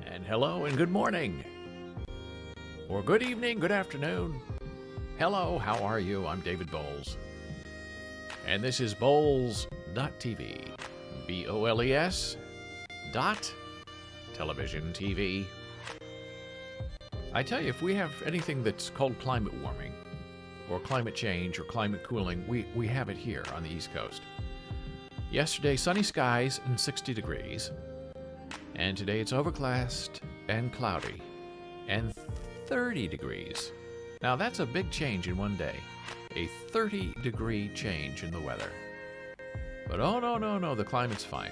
And hello and good morning, or good evening, good afternoon. Hello, how are you? I'm David Bowles, and this is Bowles.tv, B-O-L-E-S dot television TV. I tell you, if we have anything that's called climate warming, or climate change, or climate cooling, we have it here on the East Coast. Yesterday, sunny skies and 60 degrees. And today it's overcast and cloudy and 30 degrees. Now that's a big change in one day. A 30-degree change in the weather. But oh no, the climate's fine.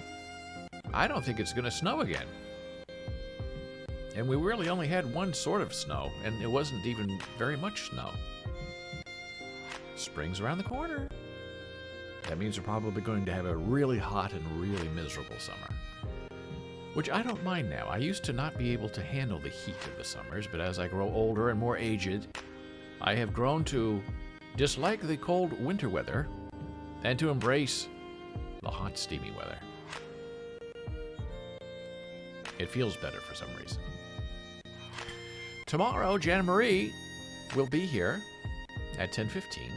I don't think it's going to snow again. And we really only had one sort of snow, and it wasn't even very much snow. Spring's around the corner. That means we're probably going to have a really hot and really miserable summer. Which I don't mind now. I used to not be able to handle the heat of the summers, but as I grow older and more aged, I have grown to dislike the cold winter weather and to embrace the hot, steamy weather. It feels better for some reason. Tomorrow, Jana Marie will be here at 10:15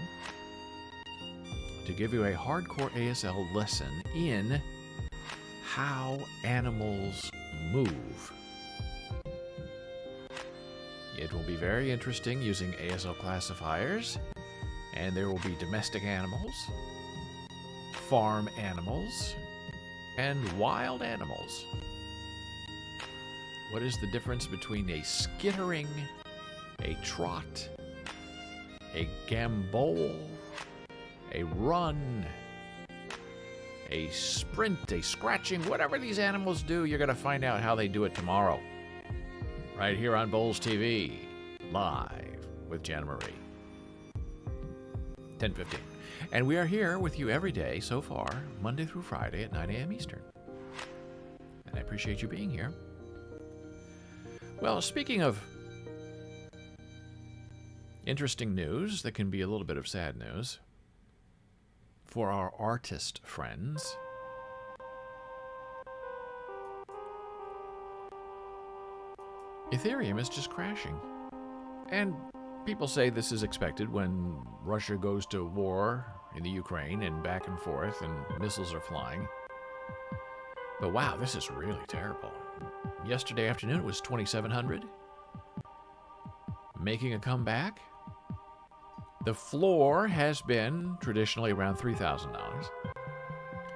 to give you a hardcore ASL lesson in how animals move. It will be very interesting using ASL classifiers, and there will be domestic animals, farm animals, and wild animals. What is the difference between a skittering, a trot, a gambole, a run, a sprint, a scratching, whatever these animals do, you're going to find out how they do it tomorrow. Right here on Bowles TV, live with Jana Marie. 10:15. And we are here with you every day so far, Monday through Friday at 9 a.m. Eastern. And I appreciate you being here. Well, speaking of interesting news that can be a little bit of sad news, for our artist friends, Ethereum is just crashing. And people say this is expected when Russia goes to war in the Ukraine and back and forth and missiles are flying. But wow, this is really terrible. Yesterday afternoon it was 2,700. Making a comeback. The floor has been traditionally around $3,000.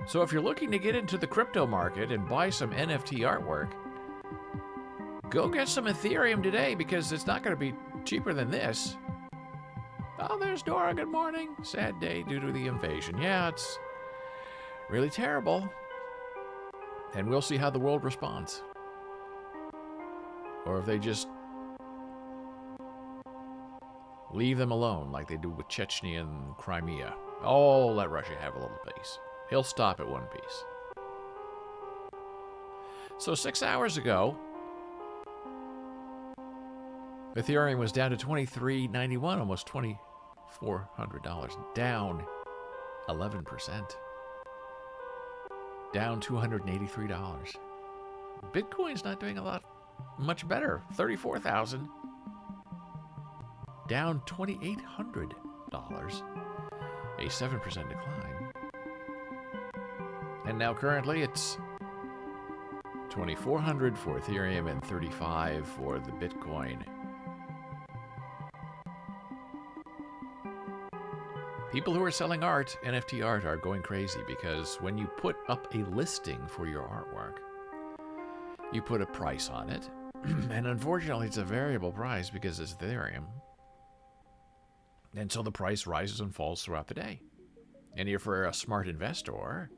So if you're looking to get into the crypto market and buy some NFT artwork, go get some Ethereum today because it's not going to be cheaper than this. Oh, there's Dora. Good morning. Sad day due to the invasion. Yeah, it's really terrible. And we'll see how the world responds. Or if they just leave them alone like they do with Chechnya and Crimea. Oh, let Russia have a little piece. He'll stop at one piece. So 6 hours ago, Ethereum was down to $23.91, almost $2,400, down 11%. Down $283. Bitcoin's not doing much better, 34,000. Down $2,800, a 7% decline. And now currently it's $2,400 for Ethereum and $35 for the Bitcoin. People who are selling art, NFT art, are going crazy because when you put up a listing for your artwork, you put a price on it, And unfortunately, it's a variable price because it's Ethereum. And so the price rises and falls throughout the day. And if you're a smart investor,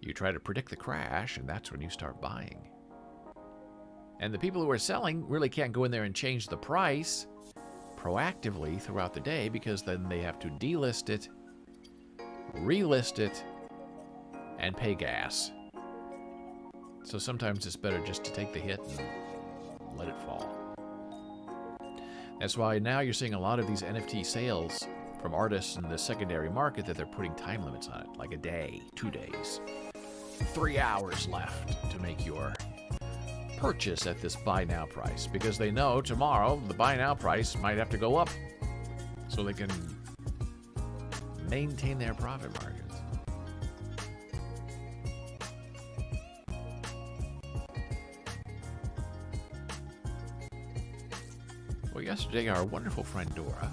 you try to predict the crash, and that's when you start buying. And the people who are selling really can't go in there and change the price proactively throughout the day, because then they have to delist it, relist it, and pay gas. So sometimes it's better just to take the hit and let it fall. That's why now you're seeing a lot of these NFT sales from artists in the secondary market that they're putting time limits on it, like a day, 2 days, 3 hours left to make your purchase at this buy now price, because they know tomorrow the buy now price might have to go up so they can maintain their profit margins. Well, yesterday our wonderful friend Dora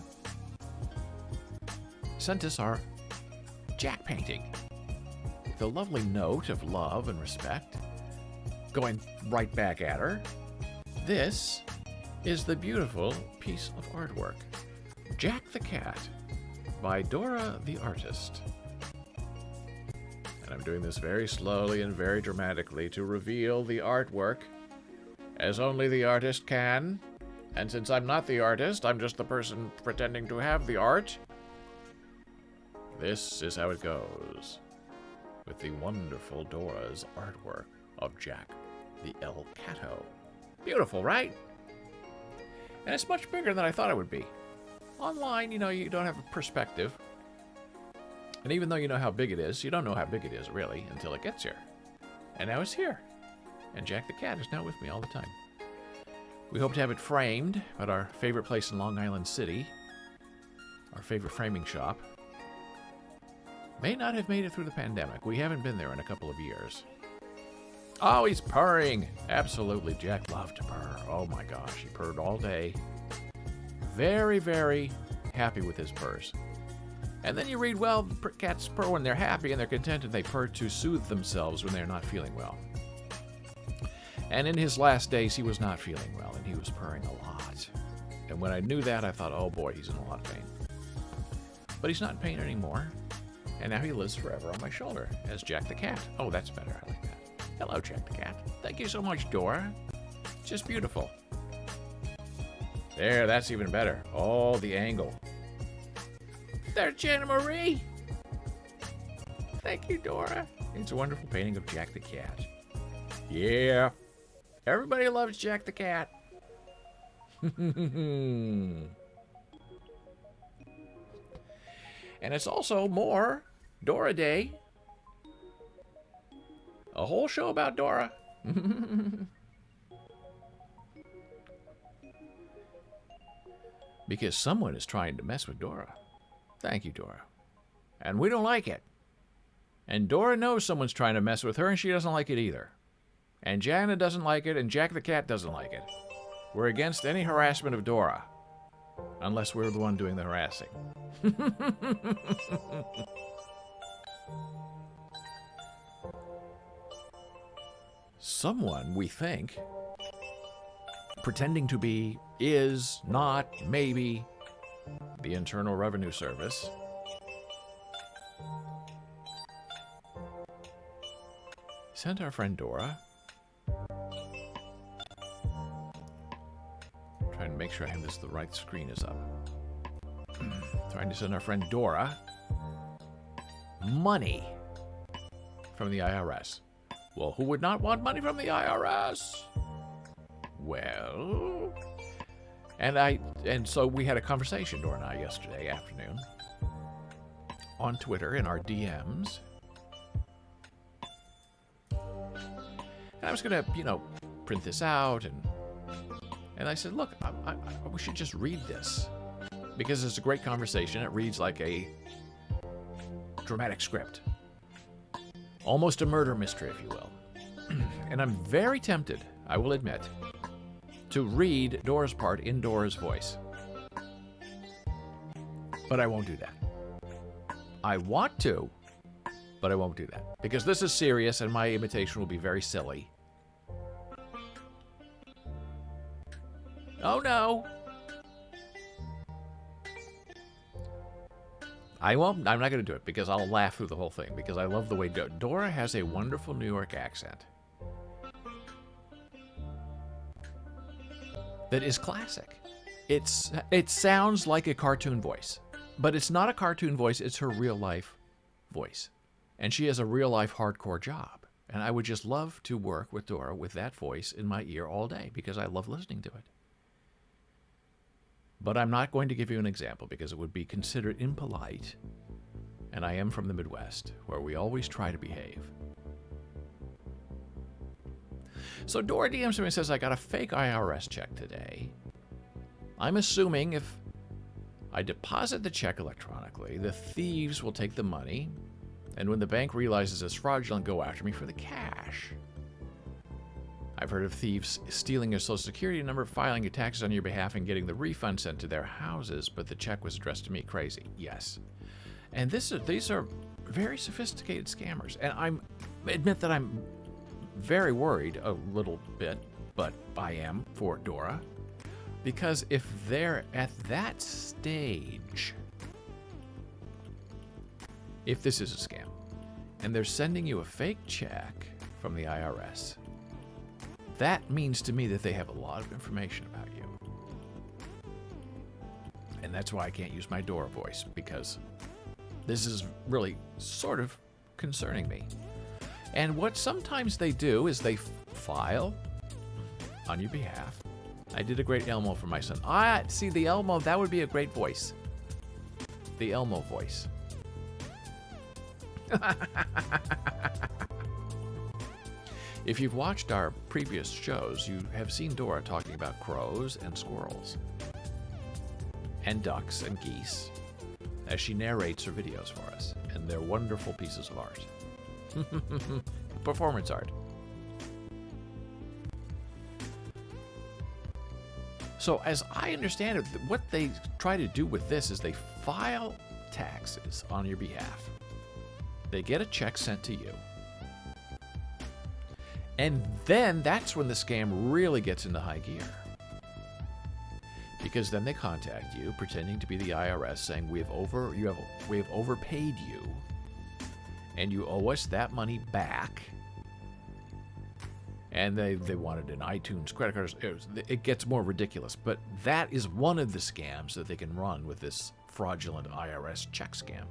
sent us our Jack painting with a lovely note of love and respect going right back at her. This is the beautiful piece of artwork, Jack the Cat, by Dora the artist. And I'm doing this very slowly and very dramatically to reveal the artwork, as only the artist can. And since I'm not the artist, I'm just the person pretending to have the art. This is how it goes, with the wonderful Dora's artwork of Jack the El Cato. Beautiful, right? And it's much bigger than I thought it would be. Online, you know, you don't have a perspective. And even though you know how big it is, you don't know how big it is, really, until it gets here. And now it's here. And Jack the Cat is now with me all the time. We hope to have it framed at our favorite place in Long Island City, our favorite framing shop. May not have made it through the pandemic. We haven't been there in a couple of years. Oh, he's purring. Absolutely. Jack loved to purr. Oh my gosh, he purred all day. Very, very happy with his purrs. And then you read, well, cats purr when they're happy and they're content, and they purr to soothe themselves when they're not feeling well. And in his last days, he was not feeling well, and he was purring a lot. And when I knew that, I thought, oh boy, he's in a lot of pain. But he's not in pain anymore. And now he lives forever on my shoulder as Jack the Cat. Oh, that's better. I like that. Hello, Jack the Cat. Thank you so much, Dora. It's just beautiful. There, that's even better. Oh, the angle. There, Jenna Marie. Thank you, Dora. It's a wonderful painting of Jack the Cat. Yeah. Everybody loves Jack the Cat. And it's also more Dora Day. A whole show about Dora. Because someone is trying to mess with Dora. Thank you, Dora. And we don't like it. And Dora knows someone's trying to mess with her, and she doesn't like it either. And Jana doesn't like it, and Jack the Cat doesn't like it. We're against any harassment of Dora. Unless we're the one doing the harassing. Someone, we think, pretending to be, is, not, maybe, the Internal Revenue Service, sent our friend Dora. Trying to make sure I have this, the right screen is up. Trying to send our friend Dora money from the IRS. Well, who would not want money from the IRS? Well, and so we had a conversation, Dora and I, yesterday afternoon on Twitter in our DMs. And I was going to, print this out, and I said, look, we should just read this because it's a great conversation. It reads like a dramatic script. Almost a murder mystery, if you will. And I'm very tempted, I will admit, to read Dora's part in Dora's voice. But I won't do that. I want to, but I won't do that. Because this is serious and my imitation will be very silly. Oh no! I'm not going to do it because I'll laugh through the whole thing because I love the way Dora has a wonderful New York accent that is classic. It sounds like a cartoon voice, but it's not a cartoon voice. It's her real life voice, and she has a real life hardcore job. And I would just love to work with Dora with that voice in my ear all day because I love listening to it. But I'm not going to give you an example because it would be considered impolite. And I am from the Midwest, where we always try to behave. So Dora DMs me and says, I got a fake IRS check today. I'm assuming if I deposit the check electronically, the thieves will take the money, and when the bank realizes it's fraudulent, go after me for the cash. I've heard of thieves stealing your social security number, filing your taxes on your behalf, and getting the refund sent to their houses, but the check was addressed to me. Crazy. Yes. And these are very sophisticated scammers. And I admit that I'm very worried a little bit, but I am for Dora. Because if they're at that stage, if this is a scam, and they're sending you a fake check from the IRS, that means to me that they have a lot of information about you. And that's why I can't use my Dora voice, because this is really sort of concerning me. And what sometimes they do is they file on your behalf. I did a great Elmo for my son. See, the Elmo, that would be a great voice. The Elmo voice. If you've watched our previous shows, you have seen Dora talking about crows and squirrels and ducks and geese as she narrates her videos for us, and they're wonderful pieces of art. Performance art. So as I understand it, what they try to do with this is they file taxes on your behalf. They get a check sent to you. And then that's when the scam really gets into high gear. Because then they contact you, pretending to be the IRS, saying we have overpaid you, and you owe us that money back. And they wanted an iTunes credit card. It gets more ridiculous, but that is one of the scams that they can run with this fraudulent IRS check scam.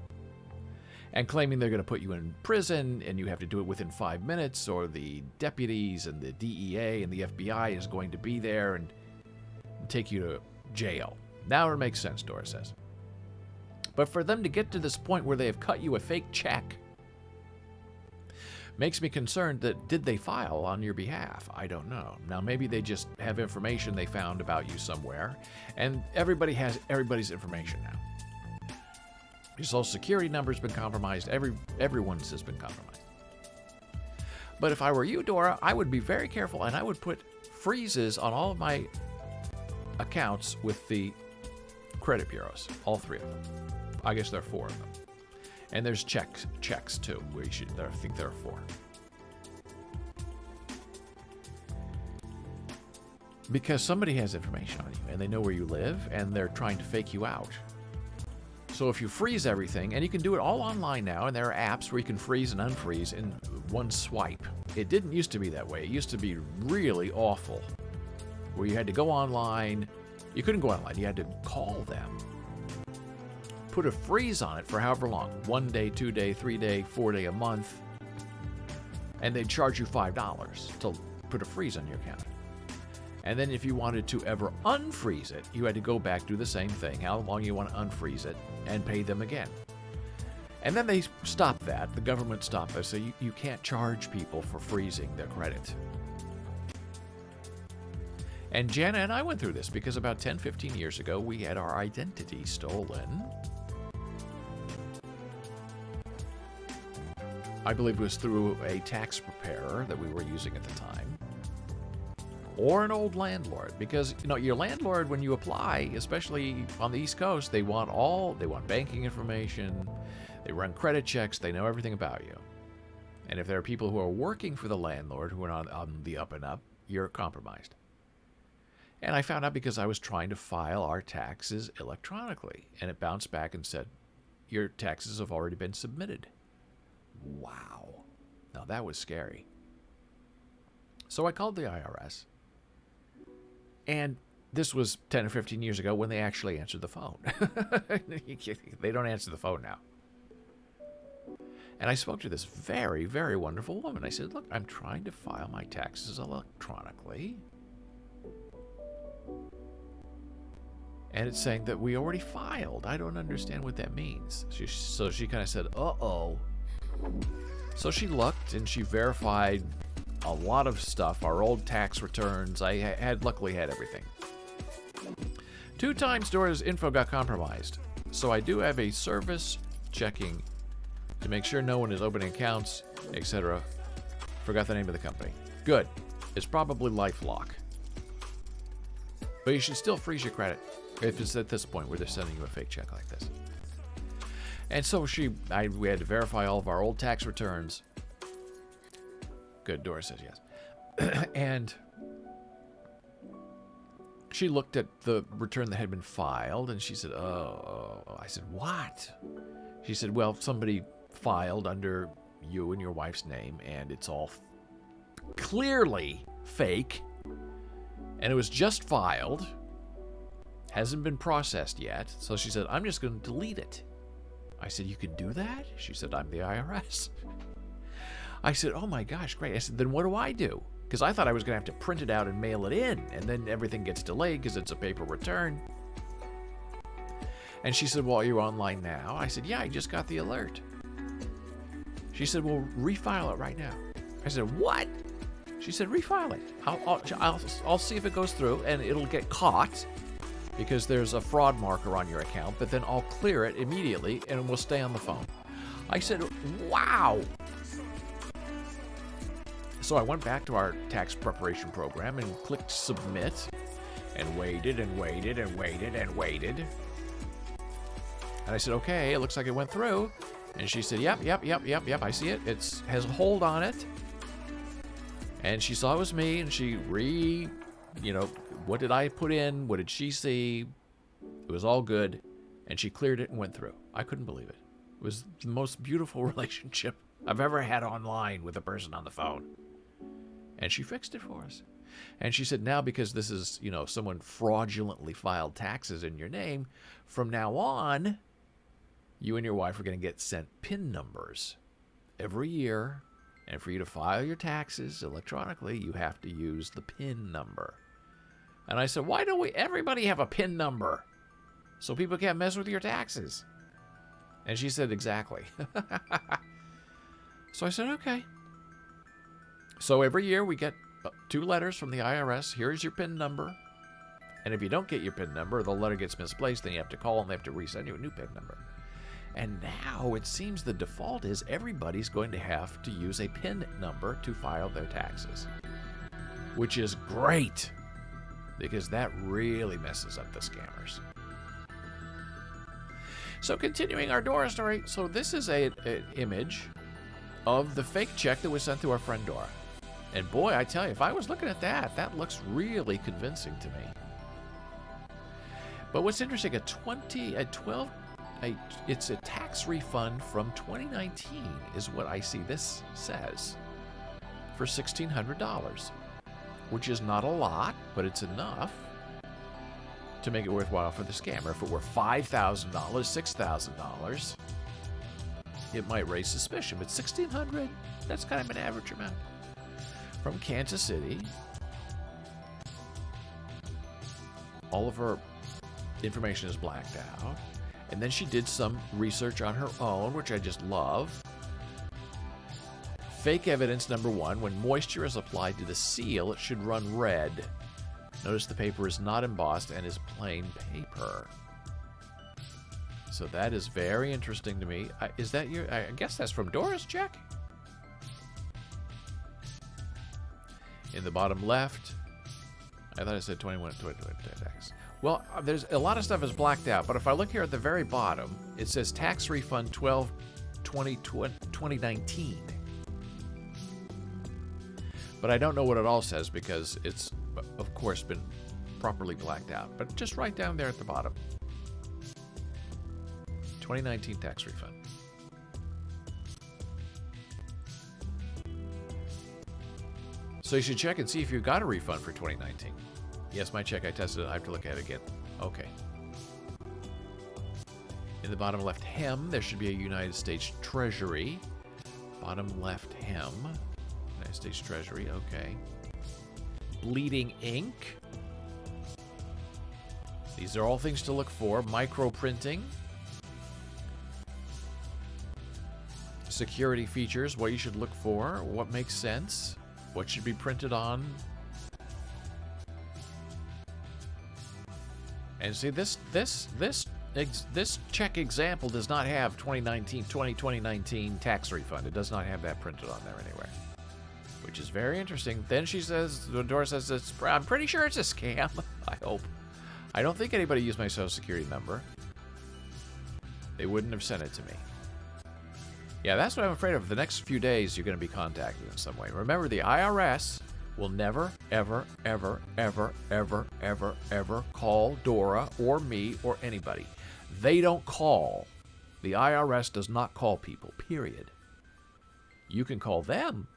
And claiming they're going to put you in prison and you have to do it within 5 minutes, or the deputies and the DEA and the FBI is going to be there and take you to jail. Now it makes sense, Dora says. But for them to get to this point where they have cut you a fake check makes me concerned that did they file on your behalf? I don't know. Now maybe they just have information they found about you somewhere, and everybody has everybody's information now. Your social security number's been compromised. Everyone's has been compromised. But if I were you, Dora, I would be very careful, and I would put freezes on all of my accounts with the credit bureaus, all 3 of them. I guess there are 4 of them. And there's checks too. I think there are 4. Because somebody has information on you, and they know where you live, and they're trying to fake you out. So if you freeze everything, and you can do it all online now, and there are apps where you can freeze and unfreeze in one swipe. It didn't used to be that way. It used to be really awful, where you had to go online. You couldn't go online. You had to call them. Put a freeze on it for however long. 1 day, 2 day, 3 day, 4 day, a month. And they'd charge you $5 to put a freeze on your account. And then if you wanted to ever unfreeze it, you had to go back, do the same thing, how long you want to unfreeze it, and pay them again. And then they stopped that. The government stopped that. So you can't charge people for freezing their credit. And Jana and I went through this because about 10, 15 years ago, we had our identity stolen. I believe it was through a tax preparer that we were using at the time. Or an old landlord, because your landlord, when you apply, especially on the East Coast, they want banking information, they run credit checks, they know everything about you. And if there are people who are working for the landlord who are not on the up and up, you're compromised. And I found out because I was trying to file our taxes electronically. And it bounced back and said, your taxes have already been submitted. Wow. Now that was scary. So I called the IRS. And this was 10 or 15 years ago when they actually answered the phone. They don't answer the phone now. And I spoke to this very, very wonderful woman. I said, look, I'm trying to file my taxes electronically. And it's saying that we already filed. I don't understand what that means. So she kind of said, uh-oh. So she looked and she verified a lot of stuff. Our old tax returns. I had luckily had everything. 2 times Dora's info got compromised. So I do have a service checking to make sure no one is opening accounts, etc. Forgot the name of the company. Good. It's probably LifeLock. But you should still freeze your credit if it's at this point where they're sending you a fake check like this. And so we had to verify all of our old tax returns. Good, Dora says yes. And she looked at the return that had been filed, and she said, oh. I said, what? She said, well, somebody filed under you and your wife's name, and it's all clearly fake. And it was just filed. Hasn't been processed yet. So she said, I'm just going to delete it. I said, you can do that? She said, I'm the IRS. I said, oh my gosh, great. I said, then what do I do? Because I thought I was going to have to print it out and mail it in, and then everything gets delayed because it's a paper return. And she said, well, you're online now. I said, yeah, I just got the alert. She said, well, refile it right now. I said, what? She said, refile it. I'll see if it goes through, and it'll get caught because there's a fraud marker on your account, but then I'll clear it immediately, and we'll stay on the phone. I said, wow. So I went back to our tax preparation program and clicked submit and waited and waited and waited and waited. And I said, okay, it looks like it went through. And she said, yep, I see it. It has a hold on it. And she saw it was me, and she what did I put in? What did she see? It was all good. And she cleared it and went through. I couldn't believe it. It was the most beautiful relationship I've ever had online with a person on the phone. And she fixed it for us. And she said, now because this is, someone fraudulently filed taxes in your name, from now on, you and your wife are going to get sent PIN numbers every year. And for you to file your taxes electronically, you have to use the PIN number. And I said, why don't everybody have a PIN number? So people can't mess with your taxes. And she said, exactly. So I said, okay. So every year we get 2 letters from the IRS. Here's your PIN number. And if you don't get your PIN number, the letter gets misplaced, then you have to call and they have to resend you a new PIN number. And now it seems the default is everybody's going to have to use a PIN number to file their taxes. Which is great, because that really messes up the scammers. So continuing our Dora story, so this is an image of the fake check that was sent to our friend Dora. And boy, I tell you, if I was looking at that, that looks really convincing to me. But what's interesting, it's a tax refund from 2019 is what I see this says, for $1,600, which is not a lot, but it's enough to make it worthwhile for the scammer. If it were $5,000, $6,000, it might raise suspicion, but $1,600, that's kind of an average amount. From Kansas City. All of her information is blacked out. And then she did some research on her own, which I just love. Fake evidence number 1. When moisture is applied to the seal, it should run red. Notice the paper is not embossed and is plain paper. So that is very interesting to me. Is that your... I guess that's from Dora's check? In the bottom left, I thought it said 21 tax. Well, there's a lot of stuff is blacked out, but if I look here at the very bottom, it says tax refund 12/20/2019. But I don't know what it all says because it's, of course, been properly blacked out, but just right down there at the bottom. 2019 tax refund. So you should check and see if you got a refund for 2019. Yes, my check, I tested it. I have to look at it again. Okay. In the bottom left hem, there should be a United States Treasury. Bottom left hem. United States Treasury, okay. Bleeding ink. These are all things to look for. Micro printing. Security features, what you should look for, what makes sense, what should be printed on. And see, this check example does not have 2019 tax refund. It does not have that printed on there anywhere, which is very interesting. Then she says, Dora says, I'm pretty sure it's a scam. I hope. I don't think anybody used my social security number. They wouldn't have sent it to me. Yeah, that's what I'm afraid of. The next few days, you're going to be contacted in some way. Remember, the IRS will never, ever, ever, ever, ever, ever, ever call Dora or me or anybody. They don't call. The IRS does not call people, period. You can call them.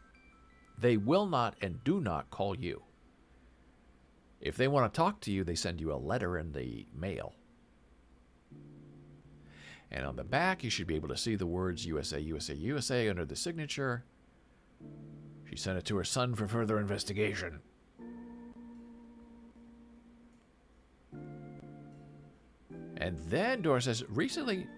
They will not and do not call you. If they want to talk to you, they send you a letter in the mail. And on the back, you should be able to see the words USA, USA, USA under the signature. She sent it to her son for further investigation. And then Dora says, recently,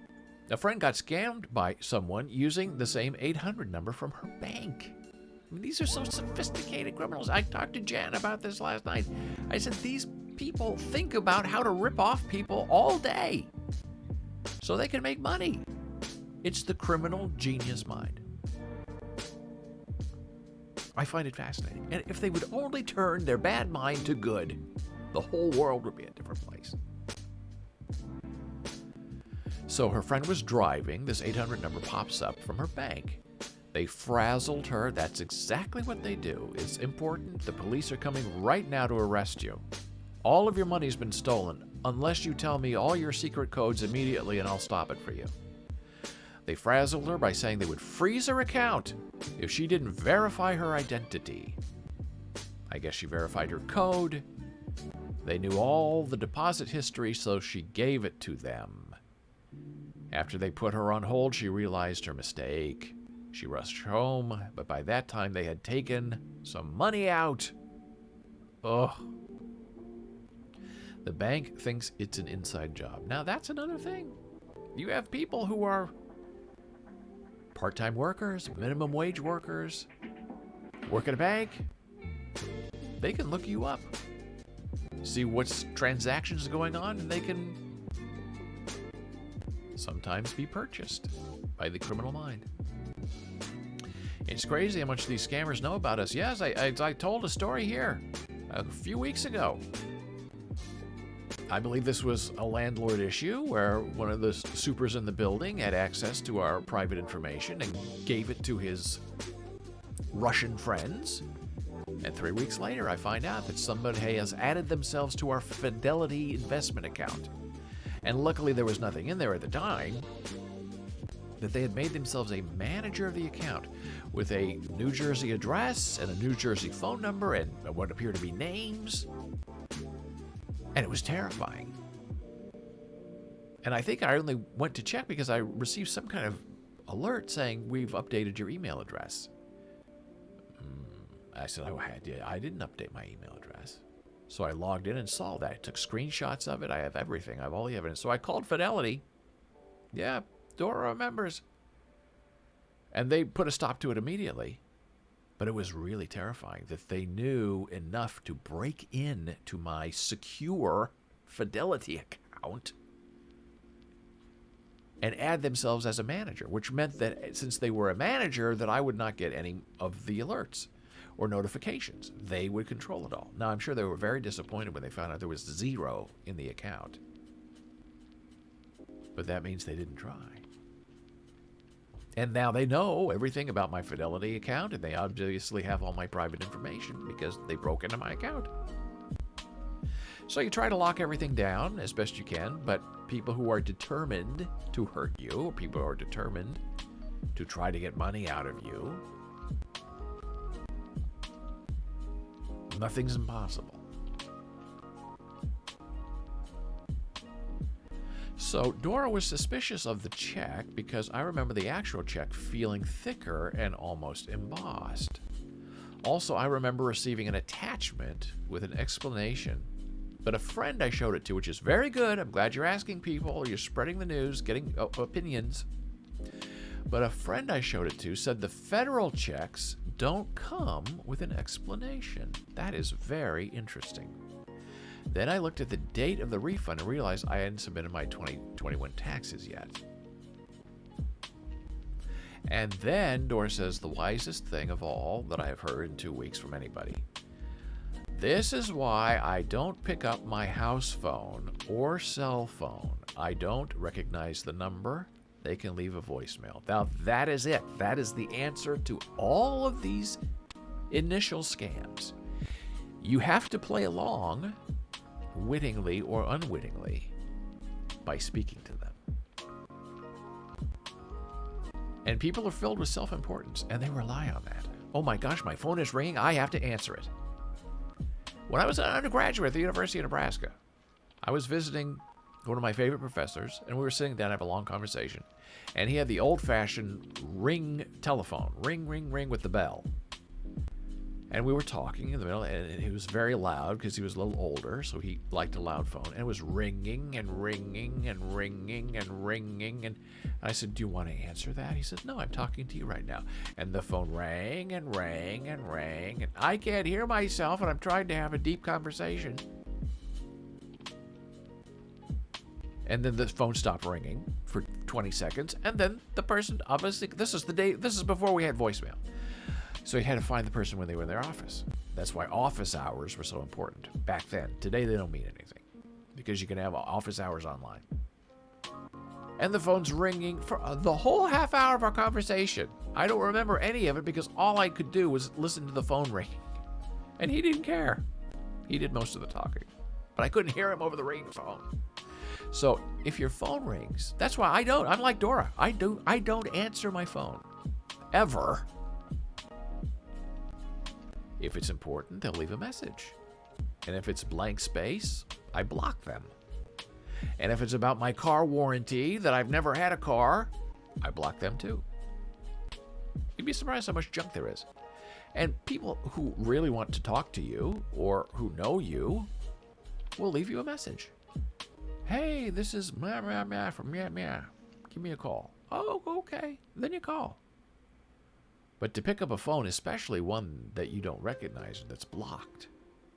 a friend got scammed by someone using the same 800 number from her bank. I mean, these are so sophisticated criminals. I talked to Jan about this last night. I said, these people think about how to rip off people all day so they can make money. It's the criminal genius mind. I find it fascinating. And if they would only turn their bad mind to good, the whole world would be a different place. So her friend was driving. This 800 number pops up from her bank. They frazzled her. That's exactly what they do. It's important. The police are coming right now to arrest you. All of your money's been stolen, unless you tell me all your secret codes immediately and I'll stop it for you. They frazzled her by saying they would freeze her account if she didn't verify her identity. I guess she verified her code. They knew all the deposit history, so she gave it to them. After they put her on hold, she realized her mistake. She rushed home, but by that time they had taken some money out. Ugh. The bank thinks it's an inside job. Now that's another thing. You have people who are part-time workers, minimum wage workers, work at a bank. They can look you up, see what's transactions going on, and they can sometimes be purchased by the criminal mind. It's crazy how much these scammers know about us. Yes, I told a story here a few weeks ago. I believe this was a landlord issue where one of the supers in the building had access to our private information and gave it to his Russian friends. And 3 weeks later, I find out that somebody has added themselves to our Fidelity investment account. And luckily, there was nothing in there at the time. That they had made themselves a manager of the account with a New Jersey address and a New Jersey phone number and what appeared to be names. And it was terrifying. And I think I only went to check because I received some kind of alert saying, we've updated your email address. I said, oh, I didn't update my email address. So I logged in and saw that. I took screenshots of it. I have everything. I have all the evidence. So I called Fidelity. Yeah, Dora remembers. And they put a stop to it immediately. But it was really terrifying that they knew enough to break in to my secure Fidelity account and add themselves as a manager, which meant that since they were a manager, that I would not get any of the alerts or notifications. They would control it all. Now, I'm sure they were very disappointed when they found out there was zero in the account. But that means they didn't try. And now they know everything about my Fidelity account, and they obviously have all my private information because they broke into my account. So you try to lock everything down as best you can, but people who are determined to hurt you, or people who are determined to try to get money out of you, nothing's impossible. So Dora was suspicious of the check because I remember the actual check feeling thicker and almost embossed. Also, I remember receiving an attachment with an explanation. But a friend I showed it to, which is very good. I'm glad you're asking people. You're spreading the news, getting opinions. But a friend I showed it to said the federal checks don't come with an explanation. That is very interesting. Then I looked at the date of the refund and realized I hadn't submitted my 2021 taxes yet. And then Dora says the wisest thing of all that I have heard in 2 weeks from anybody. This is why I don't pick up my house phone or cell phone. I don't recognize the number. They can leave a voicemail. Now, that is it. That is the answer to all of these initial scams. You have to play along, wittingly or unwittingly, by speaking to them. And people are filled with self-importance, and they rely on that. Oh my gosh, my phone is ringing. I have to answer it. When I was an undergraduate at the University of Nebraska, I was visiting one of my favorite professors, and we were sitting down to have a long conversation. And he had the old-fashioned ring telephone. Ring, ring, ring with the bell. And we were talking in the middle, and he was very loud because he was a little older, so he liked a loud phone. And it was ringing and ringing and ringing and ringing. And I said, "Do you want to answer that?" He said, "No, I'm talking to you right now." And the phone rang and rang and rang. And I can't hear myself, and I'm trying to have a deep conversation. And then the phone stopped ringing for 20 seconds. And then the person, obviously, this is before we had voicemail. So he had to find the person when they were in their office. That's why office hours were so important back then. Today, they don't mean anything because you can have office hours online. And the phone's ringing for the whole half hour of our conversation. I don't remember any of it because all I could do was listen to the phone ringing. And he didn't care. He did most of the talking. But I couldn't hear him over the ringing phone. So if your phone rings, that's why I don't. I'm like Dora. I don't answer my phone. Ever. If it's important, they'll leave a message. And if it's blank space, I block them. And if it's about my car warranty that I've never had a car, I block them too. You'd be surprised how much junk there is. And people who really want to talk to you or who know you will leave you a message. "Hey, this is meh, meh, meh from meh, meh. Give me a call." "Oh, okay." Then you call. But to pick up a phone, especially one that you don't recognize that's blocked,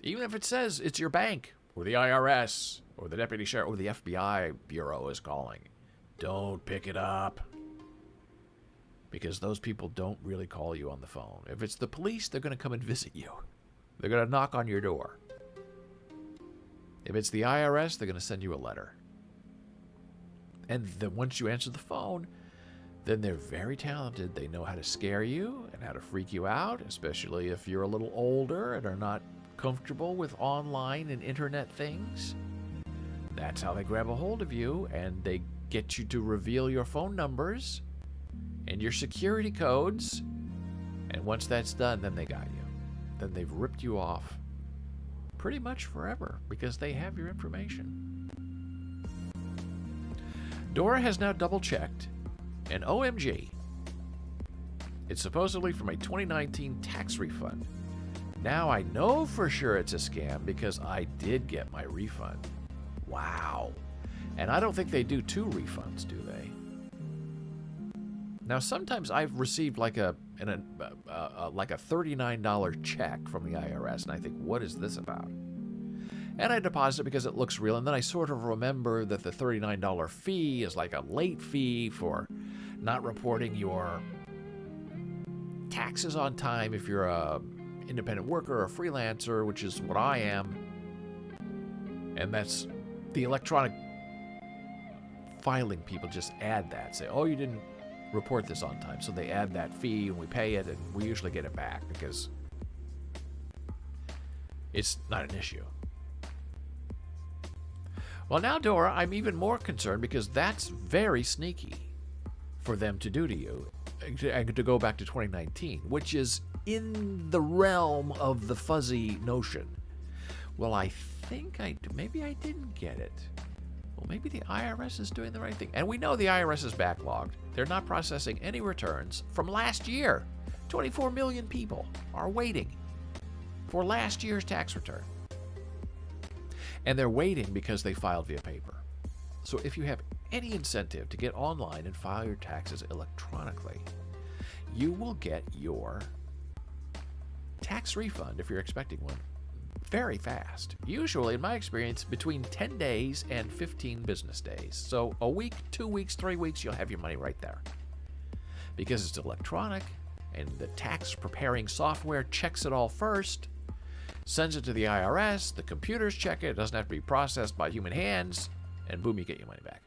even if it says it's your bank or the IRS or the deputy sheriff or the FBI bureau is calling, don't pick it up. Because those people don't really call you on the phone. If it's the police, they're going to come and visit you. They're going to knock on your door. If it's the IRS, they're going to send you a letter. And then once you answer the phone, then they're very talented. They know how to scare you and how to freak you out, especially if you're a little older and are not comfortable with online and internet things. That's how they grab a hold of you, and they get you to reveal your phone numbers and your security codes. And once that's done, then they got you. Then they've ripped you off pretty much forever because they have your information. Dora has now double-checked. And OMG, it's supposedly from a 2019 tax refund. Now I know for sure it's a scam because I did get my refund. Wow. And I don't think they do 2 refunds, do they? Now sometimes I've received like a $39 check from the IRS, and I think, what is this about? And I deposit it because it looks real, and then I sort of remember that the $39 fee is like a late fee for not reporting your taxes on time if you're a independent worker or a freelancer, which is what I am. And that's the electronic filing people just add that. Say, "Oh, you didn't report this on time." So they add that fee and we pay it, and we usually get it back because it's not an issue. Well, now, Dora, I'm even more concerned because that's very sneaky for them to do to you, and to go back to 2019, which is in the realm of the fuzzy notion. Well, I think maybe I didn't get it. Well, maybe the IRS is doing the right thing. And we know the IRS is backlogged. They're not processing any returns from last year. 24 million people are waiting for last year's tax return. And they're waiting because they filed via paper. So if you have any incentive to get online and file your taxes electronically, you will get your tax refund, if you're expecting one, very fast. Usually, in my experience, between 10 days and 15 business days. So a week, 2 weeks, 3 weeks, you'll have your money right there. Because it's electronic, and the tax preparing software checks it all first, sends it to the IRS, the computers check it, it doesn't have to be processed by human hands, and boom, you get your money back.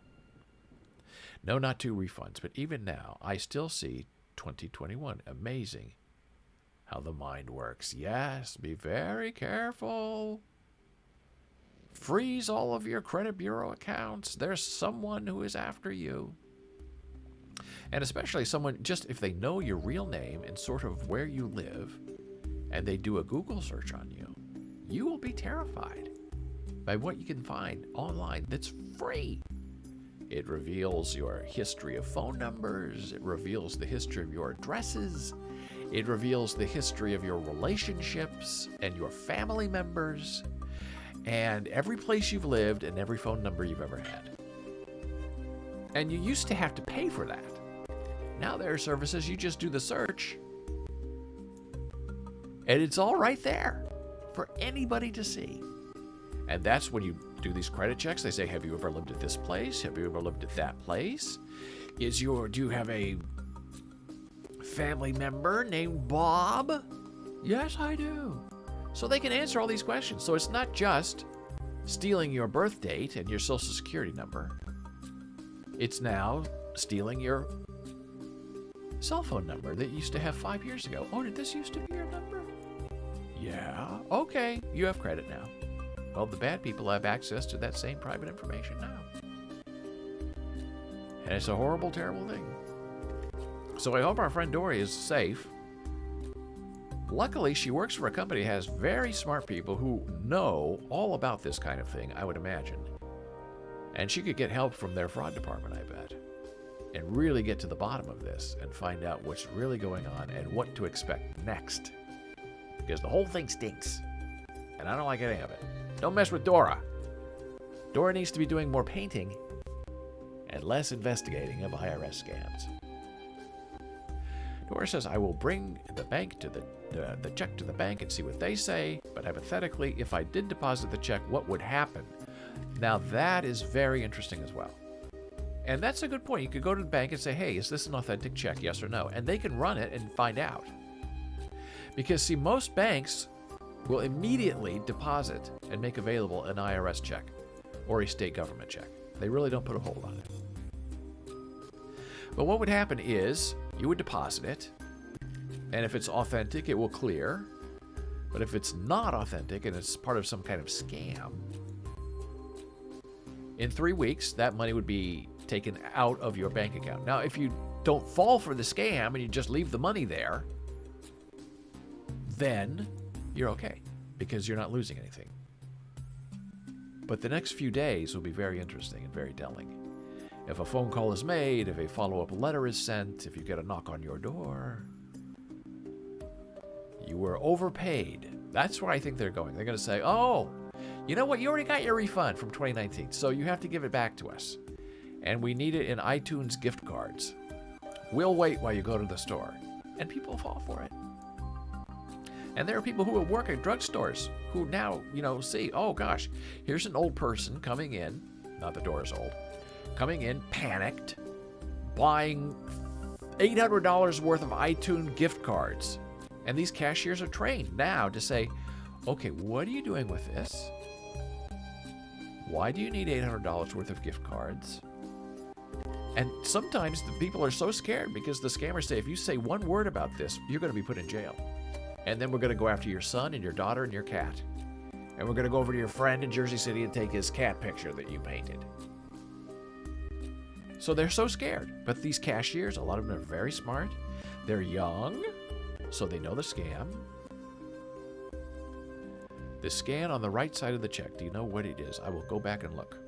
No, not 2 refunds, but even now, I still see 2021. Amazing how the mind works. Yes, be very careful. Freeze all of your credit bureau accounts. There's someone who is after you. And especially someone, just if they know your real name and sort of where you live, and they do a Google search on you, you will be terrified by what you can find online that's free. It reveals your history of phone numbers. It reveals the history of your addresses. It reveals the history of your relationships and your family members and every place you've lived and every phone number you've ever had. And you used to have to pay for that. Now there are services you just do the search and it's all right there for anybody to see. And that's when you do these credit checks. They say, have you ever lived at this place? Have you ever lived at that place? Do you have a family member named Bob? Yes, I do. So they can answer all these questions. So it's not just stealing your birth date and your social security number. It's now stealing your cell phone number that you used to have 5 years ago. Oh, did this used to be your number? Yeah. Okay, you have credit now. Well, the bad people have access to that same private information now. And it's a horrible, terrible thing. So I hope our friend Dora is safe. Luckily, she works for a company that has very smart people who know all about this kind of thing, I would imagine. And she could get help from their fraud department, I bet. And really get to the bottom of this and find out what's really going on and what to expect next. Because the whole thing stinks. And I don't like any of it. Don't mess with Dora. Dora needs to be doing more painting and less investigating of IRS scams. Dora says, I will bring the bank to the check to the bank and see what they say, but hypothetically, if I did deposit the check, what would happen? Now that is very interesting as well. And that's a good point. You could go to the bank and say, hey, is this an authentic check, yes or no? And they can run it and find out. Because see, most banks will immediately deposit and make available an IRS check or a state government check. They really don't put a hold on it. But what would happen is you would deposit it, and if it's authentic, it will clear. But if it's not authentic and it's part of some kind of scam, in 3 weeks, that money would be taken out of your bank account. Now, if you don't fall for the scam and you just leave the money there, then you're okay, because you're not losing anything. But the next few days will be very interesting and very telling. If a phone call is made, if a follow-up letter is sent, if you get a knock on your door, you were overpaid. That's where I think they're going. They're going to say, oh, you know what? You already got your refund from 2019, so you have to give it back to us. And we need it in iTunes gift cards. We'll wait while you go to the store. And people fall for it. And there are people who work at drugstores who now, see, oh gosh, here's an old person coming in, not the Dora's old, coming in panicked, buying $800 worth of iTunes gift cards. And these cashiers are trained now to say, okay, what are you doing with this? Why do you need $800 worth of gift cards? And sometimes the people are so scared because the scammers say, if you say one word about this, you're going to be put in jail. And then we're going to go after your son and your daughter and your cat. And we're going to go over to your friend in Jersey City and take his cat picture that you painted. So they're so scared. But these cashiers, a lot of them are very smart. They're young, so they know the scam. The scan on the right side of the check, do you know what it is? I will go back and look.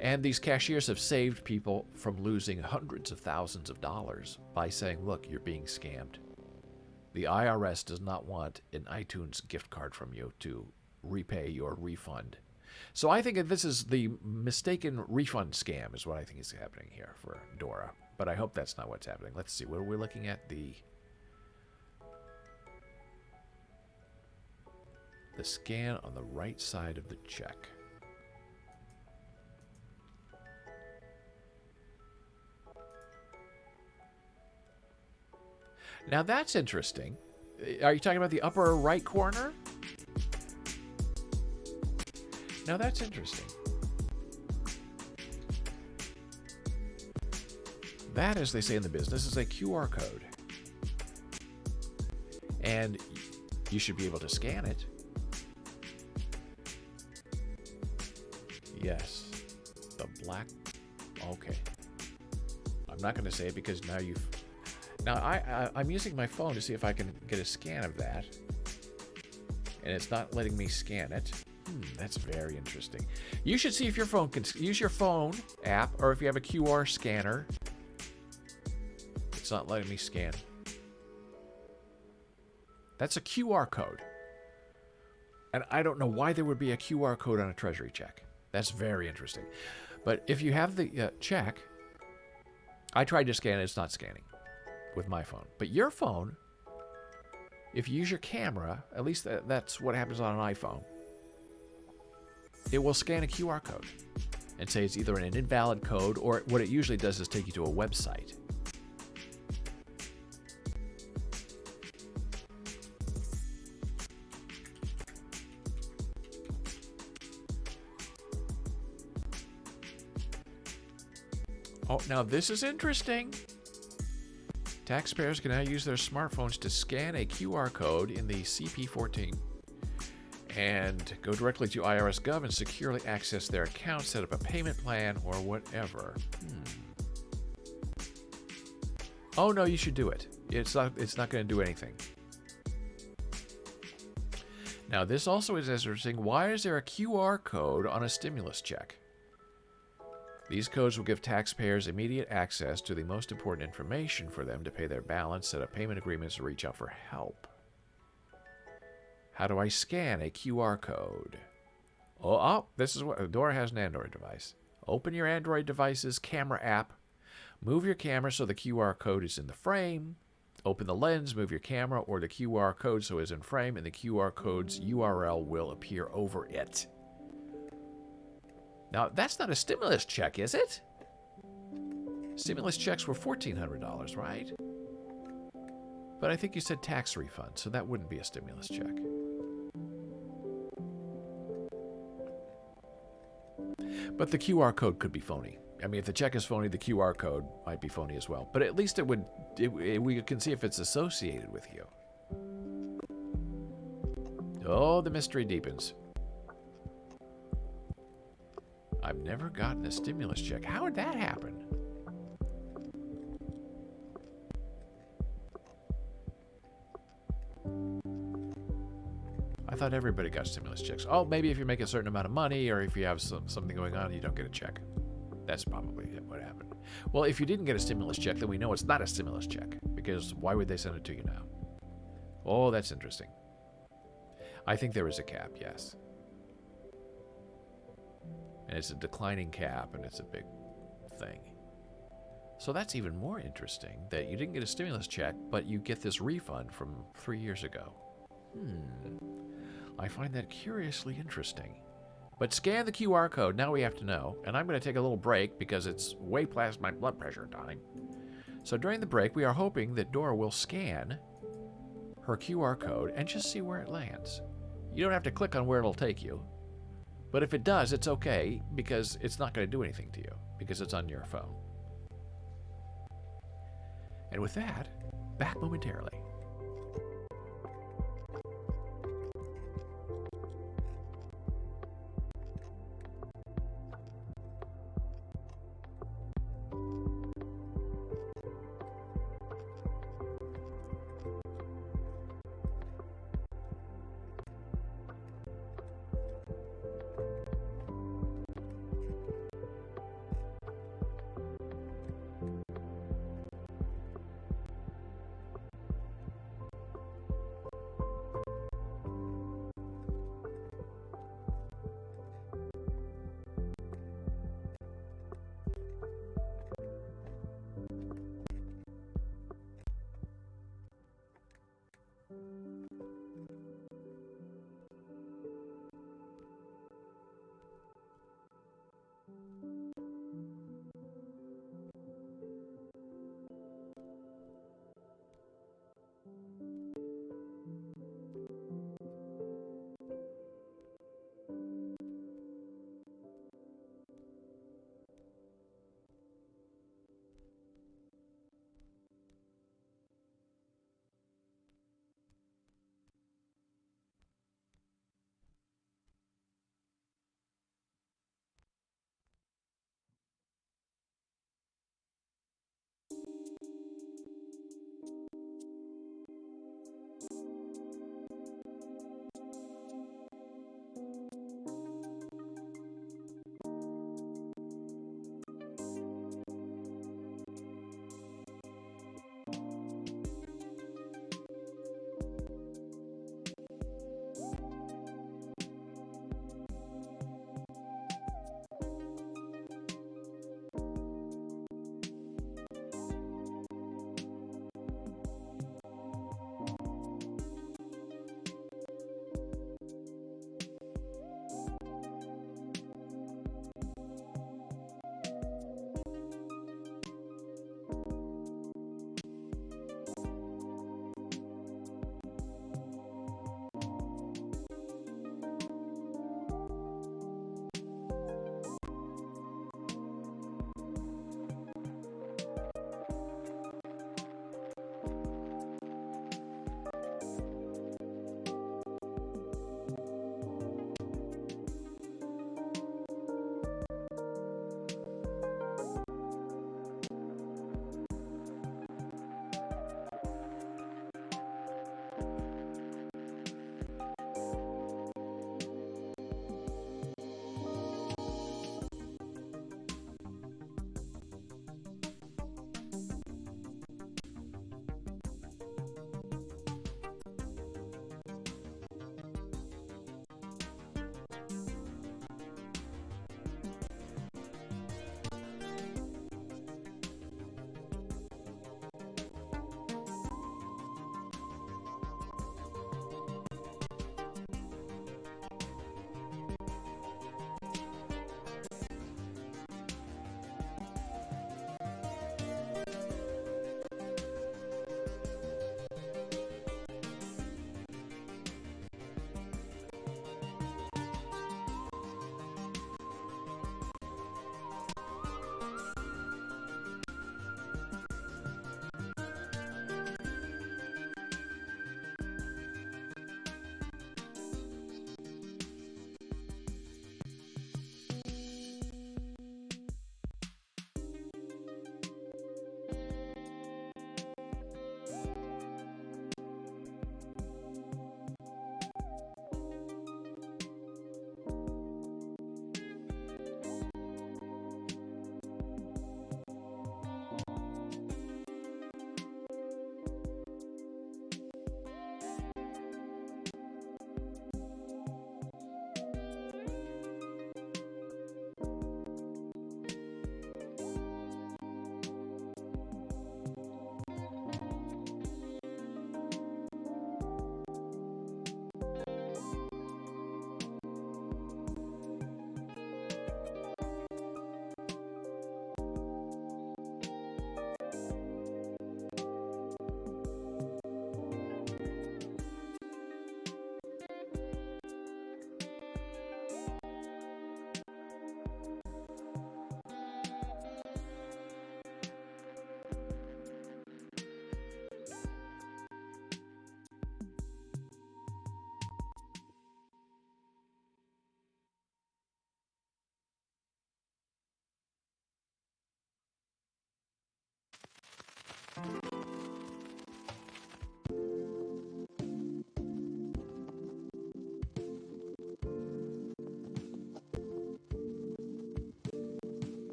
And these cashiers have saved people from losing hundreds of thousands of dollars by saying, look, you're being scammed. The IRS does not want an iTunes gift card from you to repay your refund. So I think that this is the mistaken refund scam is what I think is happening here for Dora. But I hope that's not what's happening. Let's see. What are we looking at? The scan on the right side of the check. Now that's interesting. Are you talking about the upper right corner? Now that's interesting. That, as they say in the business, is a QR code. And you should be able to scan it. Yes. The black... Okay. I'm not going to say it because now you've... Now, I'm using my phone to see if I can get a scan of that. And it's not letting me scan it. That's very interesting. You should see if your phone can use your phone app or if you have a QR scanner. It's not letting me scan. That's a QR code. And I don't know why there would be a QR code on a Treasury check. That's very interesting. But if you have the check, I tried to scan it. It's not scanning with my phone. But your phone, if you use your camera, at least that's what happens on an iPhone, it will scan a QR code and say it's either an invalid code or what it usually does is take you to a website. Oh, now this is interesting. Taxpayers can now use their smartphones to scan a QR code in the CP14 and go directly to IRS Gov and securely access their account, set up a payment plan, or whatever. Oh no, you should do it. It's not going to do anything. Now this also is interesting. Why is there a QR code on a stimulus check? These codes will give taxpayers immediate access to the most important information for them to pay their balance, set up payment agreements, or reach out for help. How do I scan a QR code? Oh, this is what Dora has an Android device. Open your Android device's camera app. Move your camera so the QR code is in the frame. Open the lens, move your camera or the QR code so it's in frame, and the QR code's URL will appear over it. Now, that's not a stimulus check, is it? Stimulus checks were $1,400, right? But I think you said tax refund, so that wouldn't be a stimulus check. But the QR code could be phony. I mean, if the check is phony, the QR code might be phony as well. But at least we can see if it's associated with you. Oh, the mystery deepens. I've never gotten a stimulus check. How would that happen? I thought everybody got stimulus checks. Oh, maybe if you make a certain amount of money or if you have something going on, you don't get a check. That's probably what happened. Well, if you didn't get a stimulus check, then we know it's not a stimulus check. Because why would they send it to you now? Oh, that's interesting. I think there is a cap, yes. And it's a declining cap, and it's a big thing. So that's even more interesting, that you didn't get a stimulus check, but you get this refund from 3 years ago. I find that curiously interesting. But scan the QR code, now we have to know. And I'm going to take a little break because it's way past my blood pressure time. So during the break, we are hoping that Dora will scan her QR code and just see where it lands. You don't have to click on where it'll take you. But if it does, it's okay, because it's not going to do anything to you, because it's on your phone. And with that, back momentarily.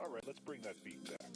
All right, let's bring that beat back.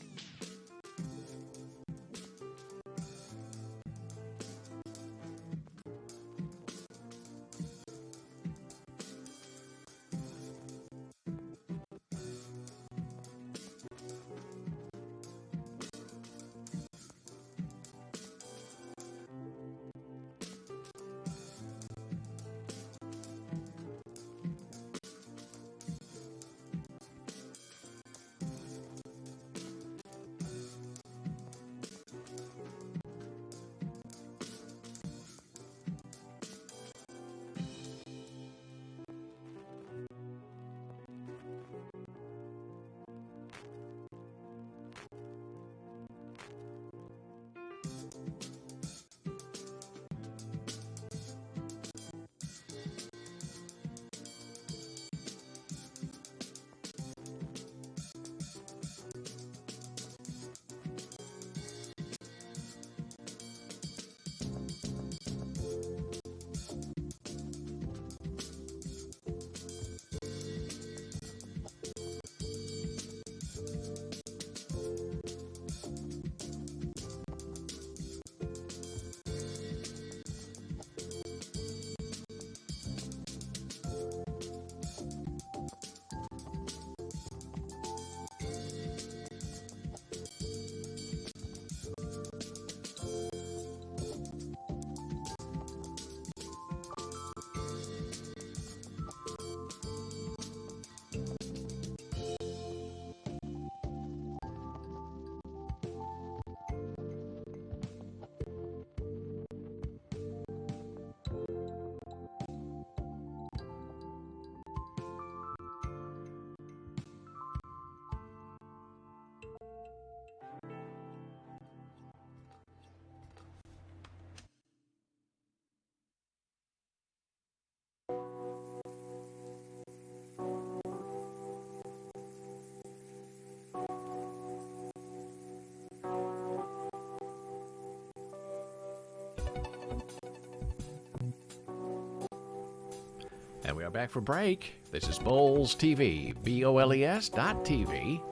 And we are back for break. This is Bowles TV, BOLES.TV.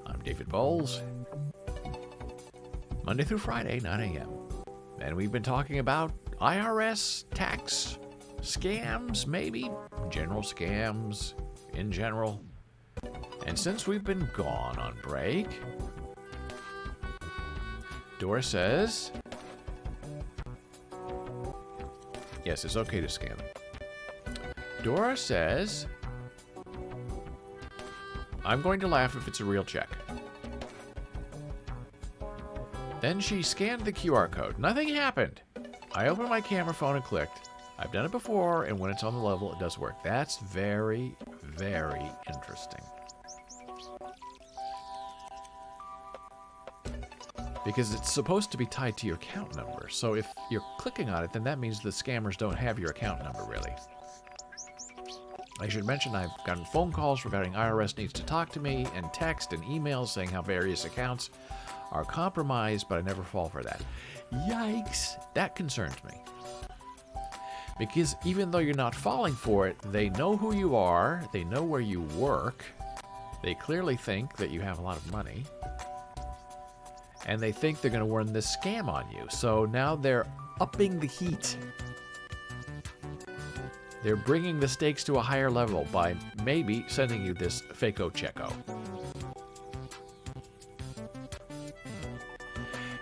I'm David Bowles. Monday through Friday, 9 a.m. And we've been talking about IRS tax scams, maybe general scams in general. And since we've been gone on break, Dora says, yes, it's okay to scam. Dora says, I'm going to laugh if it's a real check. Then she scanned the QR code. Nothing happened. I opened my camera phone and clicked. I've done it before, and when it's on the level, it does work. That's very, very interesting. Because it's supposed to be tied to your account number. So if you're clicking on it, then that means the scammers don't have your account number, really. I should mention I've gotten phone calls regarding IRS needs to talk to me, and text and emails saying how various accounts are compromised, but I never fall for that. Yikes! That concerns me. Because even though you're not falling for it, they know who you are, they know where you work, they clearly think that you have a lot of money, and they think they're going to run this scam on you. So now they're upping the heat. They're bringing the stakes to a higher level by maybe sending you this fako checko.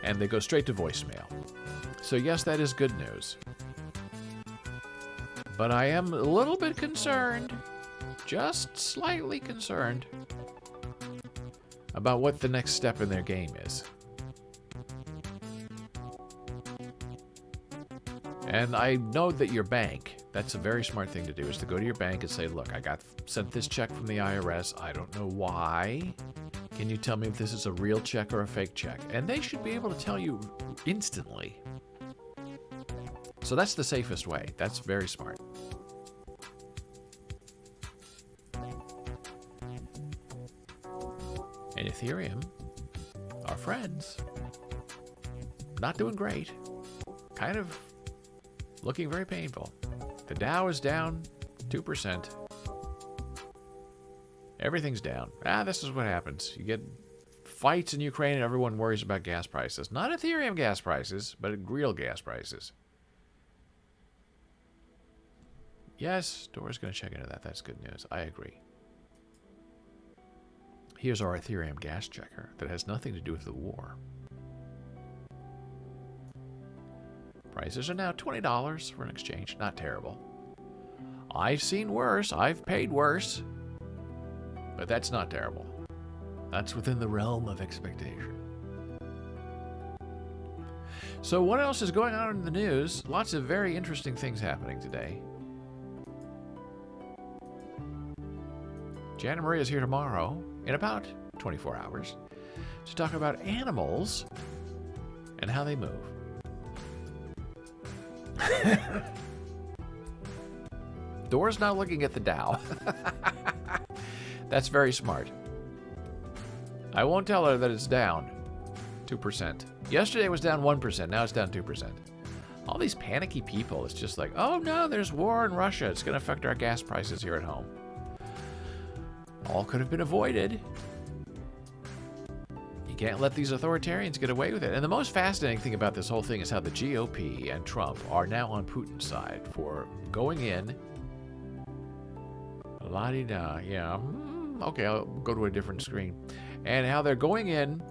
And they go straight to voicemail. So yes, that is good news. But I am a little bit concerned, just slightly concerned, about what the next step in their game is. And I know that your bank, that's a very smart thing to do, is to go to your bank and say, look, I got sent this check from the IRS. I don't know why. Can you tell me if this is a real check or a fake check? And they should be able to tell you instantly. So that's the safest way. That's very smart. And Ethereum, our friends, not doing great. Kind of looking very painful. The Dow is down 2%. Everything's down. This is what happens. You get fights in Ukraine and everyone worries about gas prices. Not Ethereum gas prices, but real gas prices. Yes, Dora's going to check into that. That's good news. I agree. Here's our Ethereum gas checker that has nothing to do with the war. Prices are now $20 for an exchange. Not terrible. I've seen worse. I've paid worse. But that's not terrible. That's within the realm of expectation. So what else is going on in the news? Lots of very interesting things happening today. Jana Maria is here tomorrow, in about 24 hours, to talk about animals and how they move. Dora's not looking at the Dow. That's very smart. I won't tell her that it's down 2%. Yesterday it was down 1%. Now it's down 2%. All these panicky people, it's just like, oh no, there's war in Russia. It's going to affect our gas prices here at home. All could have been avoided. You can't let these authoritarians get away with it. And the most fascinating thing about this whole thing is how the GOP and Trump are now on Putin's side for going in. La-di-da, yeah. Okay, I'll go to a different screen. And how they're going in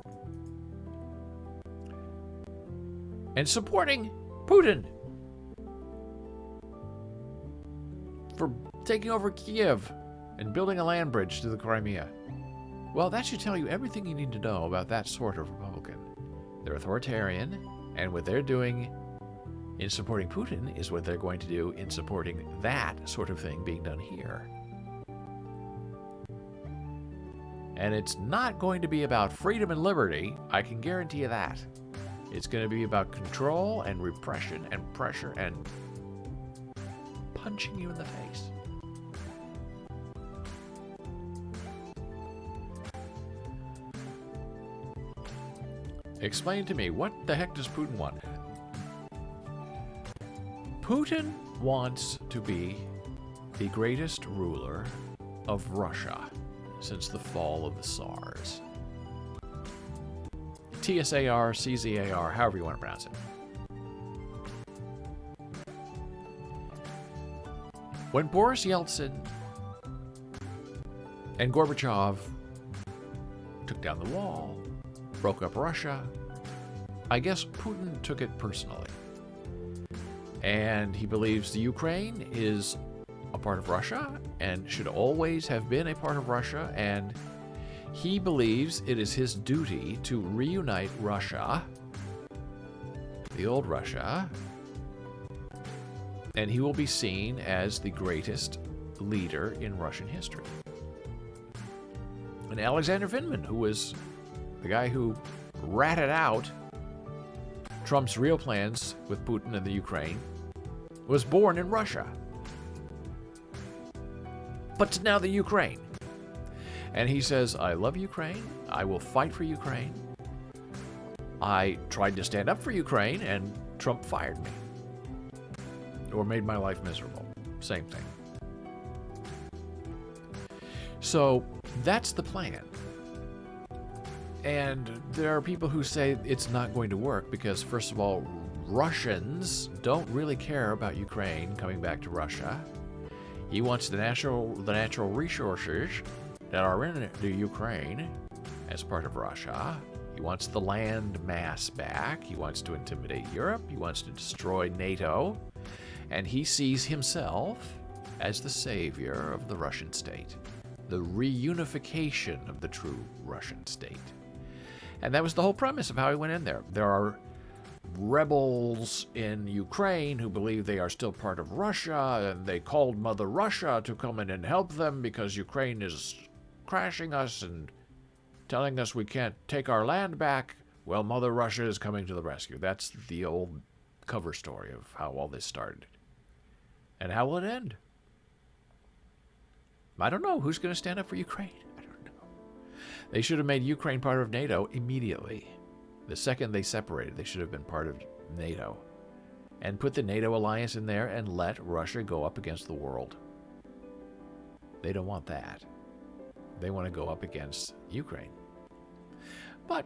and supporting Putin for taking over Kiev and building a land bridge to the Crimea. Well, that should tell you everything you need to know about that sort of Republican. They're authoritarian, and what they're doing in supporting Putin is what they're going to do in supporting that sort of thing being done here. And it's not going to be about freedom and liberty, I can guarantee you that. It's going to be about control and repression and pressure and punching you in the face. Explain to me, what the heck does Putin want? Putin wants to be the greatest ruler of Russia since the fall of the Tsars. TSAR, CZAR, however you want to pronounce it. When Boris Yeltsin and Gorbachev took down the wall, broke up Russia, I guess Putin took it personally. And he believes the Ukraine is a part of Russia and should always have been a part of Russia, and he believes it is his duty to reunite Russia, the old Russia, and he will be seen as the greatest leader in Russian history. And Alexander Vindman, who was the guy who ratted out Trump's real plans with Putin and the Ukraine, was born in Russia. But now the Ukraine. And he says, I love Ukraine. I will fight for Ukraine. I tried to stand up for Ukraine, and Trump fired me. Or made my life miserable. Same thing. So that's the plan. And there are people who say it's not going to work because, first of all, Russians don't really care about Ukraine coming back to Russia. He wants the natural resources that are in the Ukraine as part of Russia. He wants the land mass back. He wants to intimidate Europe. He wants to destroy NATO. And he sees himself as the savior of the Russian state, the reunification of the true Russian state. And that was the whole premise of how he went in there. There are rebels in Ukraine who believe they are still part of Russia, and they called Mother Russia to come in and help them because Ukraine is crashing us and telling us we can't take our land back. Well, Mother Russia is coming to the rescue. That's the old cover story of how all this started. And how will it end? I don't know. Who's going to stand up for Ukraine? I don't know. They should have made Ukraine part of NATO immediately. The second they separated, they should have been part of NATO. And put the NATO alliance in there and let Russia go up against the world. They don't want that. They want to go up against Ukraine. But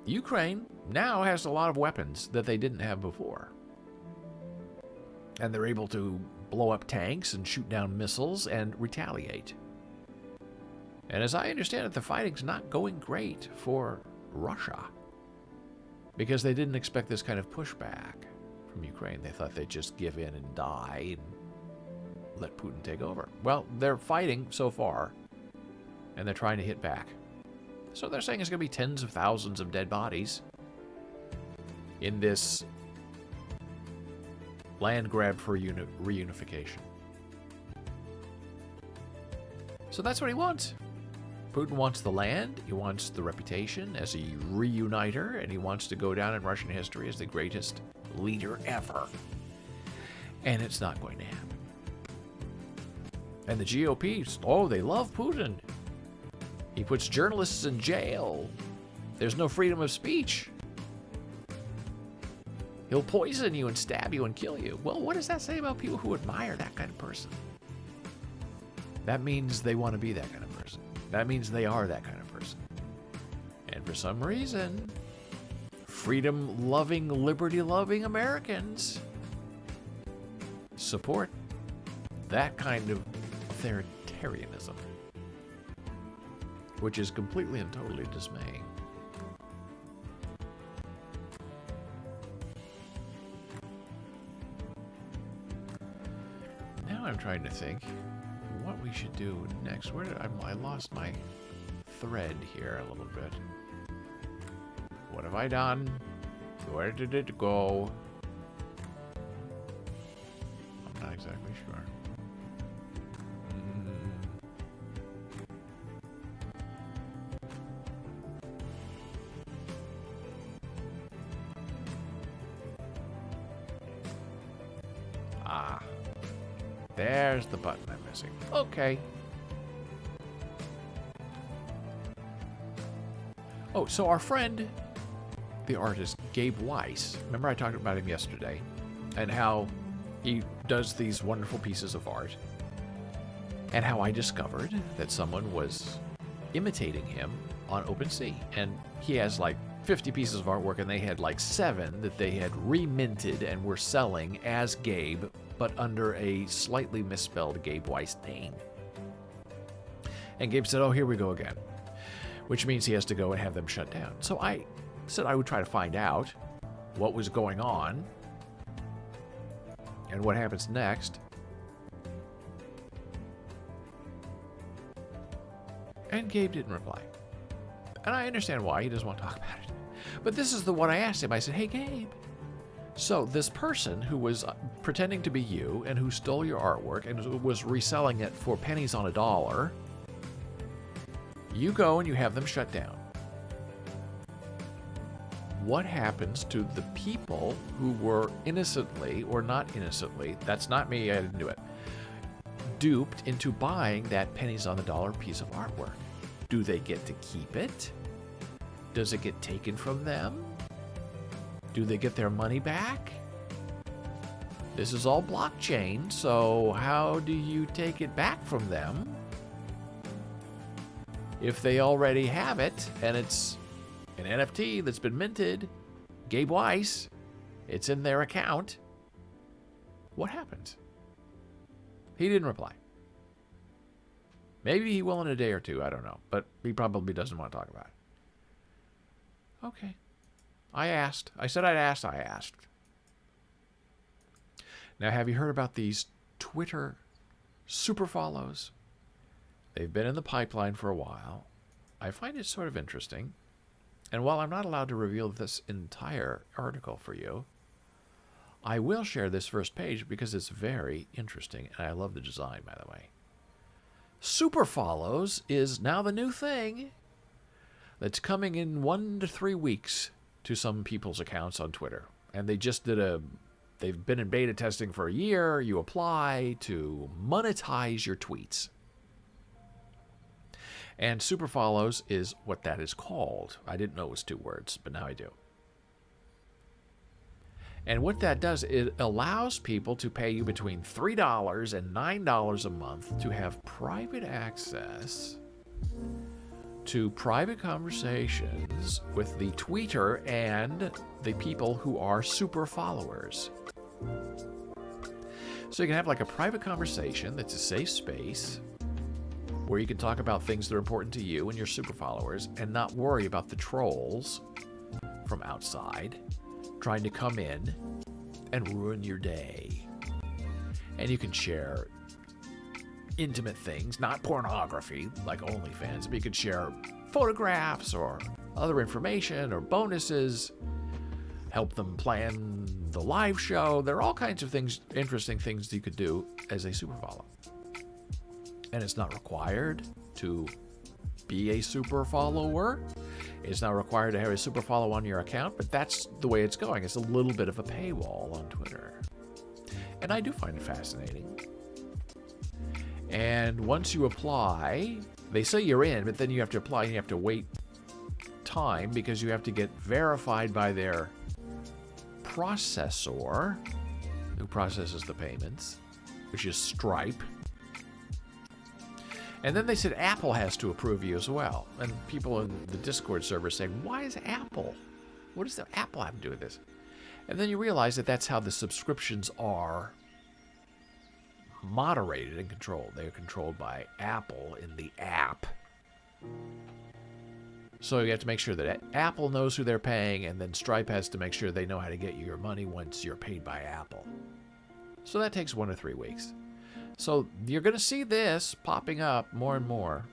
Ukraine now has a lot of weapons that they didn't have before. And they're able to blow up tanks and shoot down missiles and retaliate. And as I understand it, the fighting's not going great for Russia, because they didn't expect this kind of pushback from Ukraine. They thought they'd just give in and die and let Putin take over. Well, they're fighting so far, and they're trying to hit back. So they're saying it's going to be tens of thousands of dead bodies in this land grab for reunification. So that's what he wants. Putin wants the land, he wants the reputation as a reuniter, and he wants to go down in Russian history as the greatest leader ever. And it's not going to happen. And the GOP, oh, they love Putin. He puts journalists in jail. There's no freedom of speech. He'll poison you and stab you and kill you. Well, what does that say about people who admire that kind of person? That means they want to be that kind of person. That means they are that kind of person. And for some reason, freedom-loving, liberty-loving Americans support that kind of authoritarianism, which is completely and totally dismaying. Now I'm trying to think what we should do next. Where did I lost my thread here a little bit. What have I done? Where did it go? I'm not exactly sure. There's the button I'm missing. Okay. Oh, so our friend, the artist Gabe Weiss, remember I talked about him yesterday, and how he does these wonderful pieces of art, and how I discovered that someone was imitating him on OpenSea, and he has like 50 pieces of artwork, and they had like 7 that they had reminted and were selling as Gabe, but under a slightly misspelled Gabe Weiss name. And Gabe said, oh, here we go again, which means he has to go and have them shut down. So I said I would try to find out what was going on and what happens next. And Gabe didn't reply. And I understand why. He doesn't want to talk about it. But this is the one I asked him. I said, hey, Gabe, so this person who was pretending to be you and who stole your artwork and was reselling it for pennies on a dollar, you go and you have them shut down. What happens to the people who were innocently or not innocently, that's not me, I didn't do it, duped into buying that pennies on the dollar piece of artwork? Do they get to keep it? Does it get taken from them? Do they get their money back? This is all blockchain, so how do you take it back from them? If they already have it, and it's an NFT that's been minted, Gabe Weiss, it's in their account, what happens? He didn't reply. Maybe he will in a day or two, I don't know, but he probably doesn't want to talk about it. Okay. I asked. I said I'd ask, I asked. Now, have you heard about these Twitter super follows? They've been in the pipeline for a while. I find it sort of interesting. And while I'm not allowed to reveal this entire article for you, I will share this first page because it's very interesting, and I love the design, by the way. Super follows is now the new thing that's coming in 1 to 3 weeks to some people's accounts on Twitter. And they just they've been in beta testing for a year. You apply to monetize your tweets. And super follows is what that is called. I didn't know it was 2 words, but now I do. And what that does, it allows people to pay you between $3 and $9 a month to have private access to private conversations with the tweeter and the people who are super followers. So you can have like a private conversation that's a safe space where you can talk about things that are important to you and your super followers and not worry about the trolls from outside trying to come in and ruin your day. And you can share intimate things, not pornography like OnlyFans, but you can share photographs or other information or bonuses, help them plan the live show. There are all kinds of things, interesting things you could do as a super follow. And it's not required to be a super follower. It's not required to have a super follow on your account, but that's the way it's going. It's a little bit of a paywall on Twitter. And I do find it fascinating. And once you apply, they say you're in, but then you have to apply and you have to wait time because you have to get verified by their processor, who processes the payments, which is Stripe. And then they said Apple has to approve you as well. And people in the Discord server say, why is Apple? What does the Apple have to do with this? And then you realize that that's how the subscriptions are moderated and controlled. They are controlled by Apple in the app. So you have to make sure that Apple knows who they're paying, and then Stripe has to make sure they know how to get you your money once you're paid by Apple. So that takes 1 to 3 weeks. So you're going to see this popping up more and more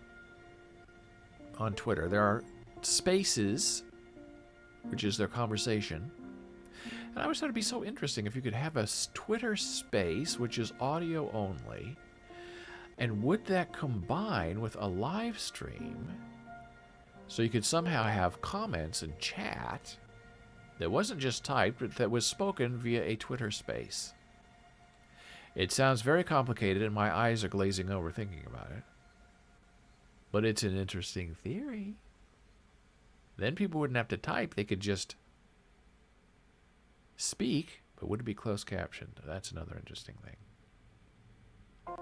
on Twitter. There are spaces, which is their conversation. And I always thought it'd be so interesting if you could have a Twitter space, which is audio only. And would that combine with a live stream so you could somehow have comments and chat that wasn't just typed, but that was spoken via a Twitter space? It sounds very complicated, and my eyes are glazing over thinking about it. But it's an interesting theory. Then people wouldn't have to type. They could just speak, but would it be closed captioned? That's another interesting thing.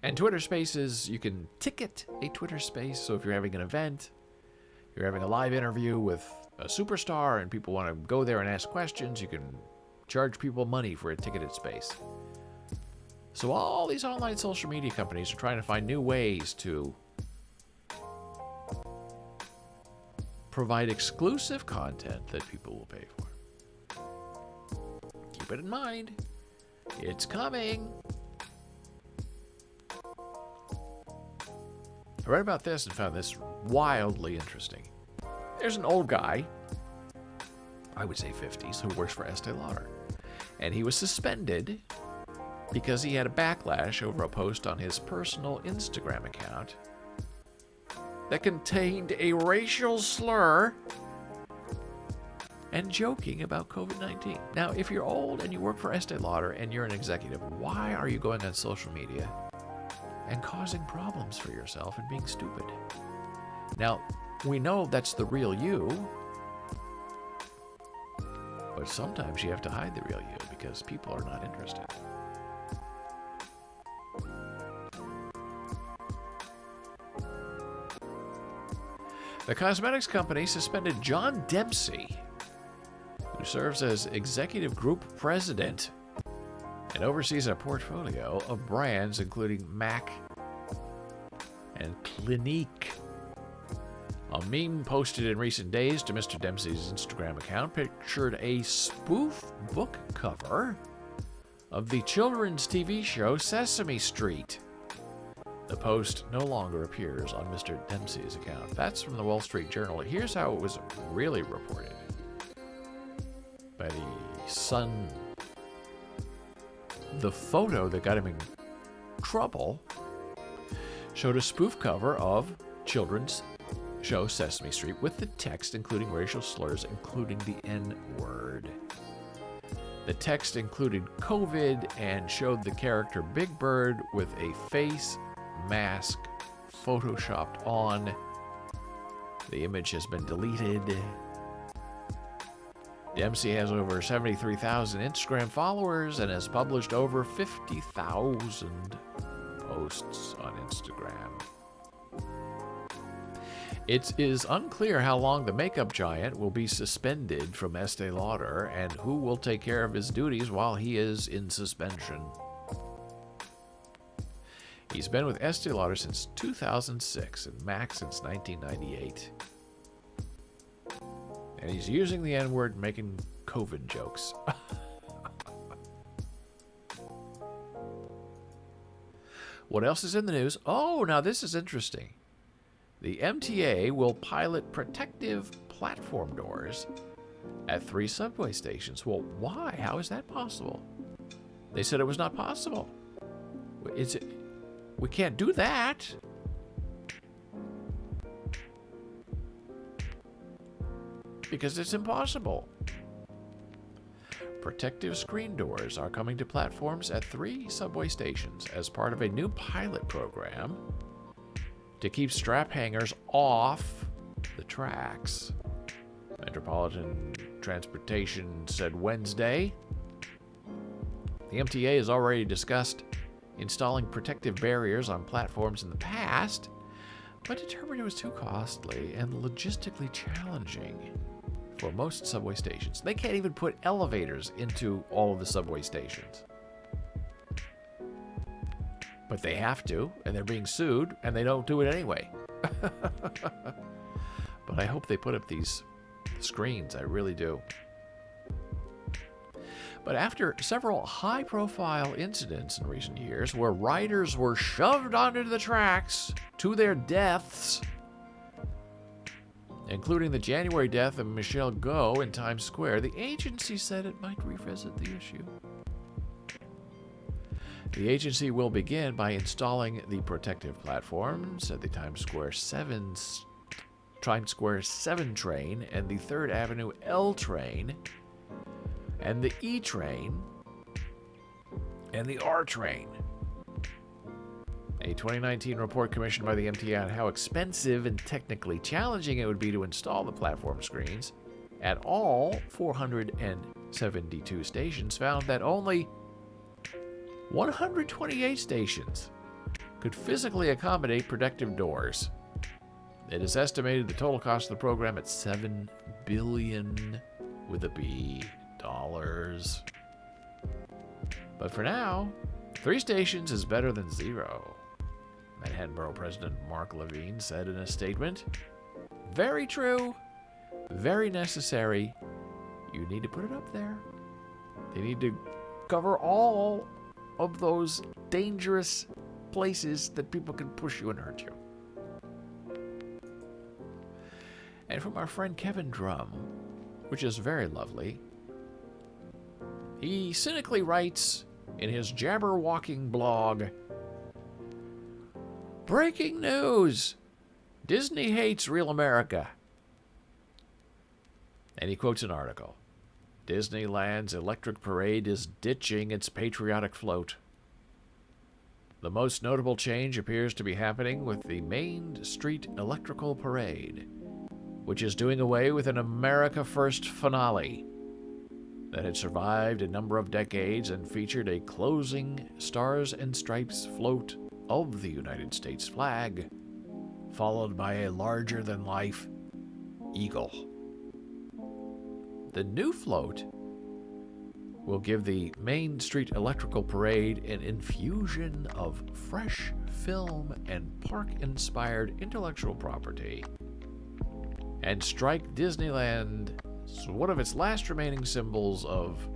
And Twitter Spaces, you can ticket a Twitter space. So if you're having an event, you're having a live interview with a superstar, and people want to go there and ask questions, you can charge people money for a ticketed space. So all these online social media companies are trying to find new ways to provide exclusive content that people will pay for. Keep it in mind. It's coming. I read about this and found this wildly interesting. There's an old guy, I would say 50s, who works for Estee Lauder. And he was suspended because he had a backlash over a post on his personal Instagram account that contained a racial slur and joking about COVID-19. Now, if you're old and you work for Estee Lauder and you're an executive, why are you going on social media and causing problems for yourself and being stupid? Now, we know that's the real you, but sometimes you have to hide the real you because people are not interested. The cosmetics company suspended John Dempsey, who serves as executive group president and oversees a portfolio of brands including MAC and Clinique. A meme posted in recent days to Mr. Dempsey's Instagram account pictured a spoof book cover of the children's TV show Sesame Street. The post no longer appears on Mr. Dempsey's account. That's from the Wall Street Journal. Here's how it was really reported by the Sun. The photo that got him in trouble showed a spoof cover of children's show Sesame Street with the text including racial slurs, including the N-word. The text included COVID and showed the character Big Bird with a face mask photoshopped on. The image has been deleted. Dempsey has over 73,000 Instagram followers and has published over 50,000 posts on Instagram. It is unclear how long the makeup giant will be suspended from Estee Lauder and who will take care of his duties while he is in suspension. He's been with Estee Lauder since 2006 and MAC since 1998. And he's using the N-word making COVID jokes. What else is in the news? Oh, now this is interesting. The MTA will pilot protective platform doors at 3 subway stations. Well, why? How is that possible? They said it was not possible. We can't do that. Because it's impossible. Protective screen doors are coming to platforms at 3 subway stations as part of a new pilot program to keep strap hangers off the tracks. Metropolitan Transportation said Wednesday. The MTA has already discussed installing protective barriers on platforms in the past, but determined it was too costly and logistically challenging for most subway stations. They can't even put elevators into all of the subway stations. But they have to, and they're being sued, and they don't do it anyway. But I hope they put up these screens, I really do. But after several high-profile incidents in recent years where riders were shoved onto the tracks to their deaths, including the January death of Michelle Go in Times Square, the agency said it might revisit the issue. The agency will begin by installing the protective platforms at the Times Square 7 train and the 3rd Avenue L train and the E train and the R train. A 2019 report commissioned by the MTA on how expensive and technically challenging it would be to install the platform screens at all 472 stations found that only 128 stations could physically accommodate protective doors. It is estimated the total cost of the program at $7 billion with a B dollars. But for now, 3 stations is better than 0. Manhattan Borough President Mark Levine said in a statement, "Very true, very necessary. You need to put it up there. They need to cover all of those dangerous places that people can push you and hurt you." And from our friend Kevin Drum, which is very lovely, he cynically writes in his jabberwalking blog, "Breaking news! Disney hates real America." And he quotes an article. Disneyland's electric parade is ditching its patriotic float. The most notable change appears to be happening with the Main Street Electrical Parade, which is doing away with an America First finale that had survived a number of decades and featured a closing Stars and Stripes float of the United States flag, followed by a larger-than-life eagle. The new float will give the Main Street Electrical Parade an infusion of fresh film and park-inspired intellectual property and strike Disneyland one of its last remaining symbols of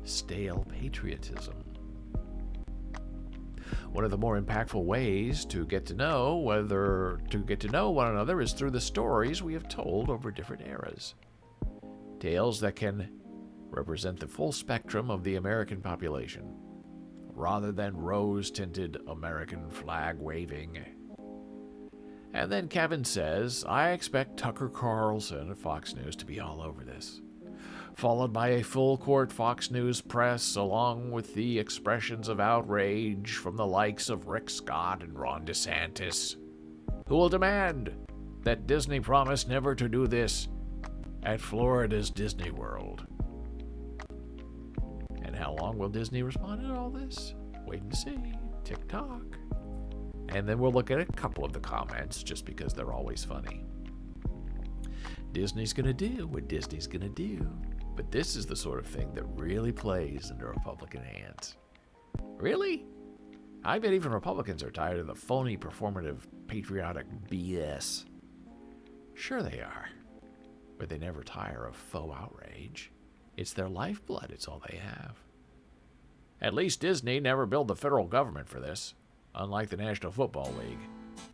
stale patriotism. One of the more impactful ways to get to know one another is through the stories we have told over different eras. Tales that can represent the full spectrum of the American population, rather than rose-tinted American flag waving. And then Kevin says, "I expect Tucker Carlson of Fox News to be all over this," followed by a full-court Fox News press, along with the expressions of outrage from the likes of Rick Scott and Ron DeSantis, who will demand that Disney promise never to do this at Florida's Disney World. how long will Disney respond to all this? Wait and see. Tick-tock. And then we'll look at a couple of the comments, just because they're always funny. Disney's going to do what Disney's going to do. But this is the sort of thing that really plays into Republican hands. Really? I bet even Republicans are tired of the phony, performative, patriotic BS. Sure they are. But they never tire of faux outrage. It's their lifeblood, it's all they have. At least Disney never billed the federal government for this, unlike the National Football League,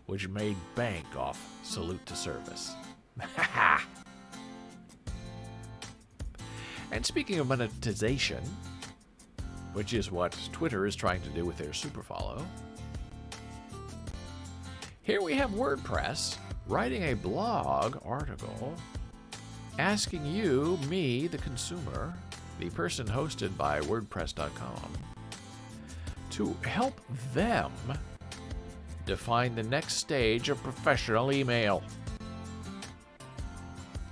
which made bank off salute to service. And speaking of monetization, which is what Twitter is trying to do with their superfollow, here we have WordPress writing a blog article asking you, me, the consumer, the person hosted by WordPress.com, to help them define the next stage of professional email,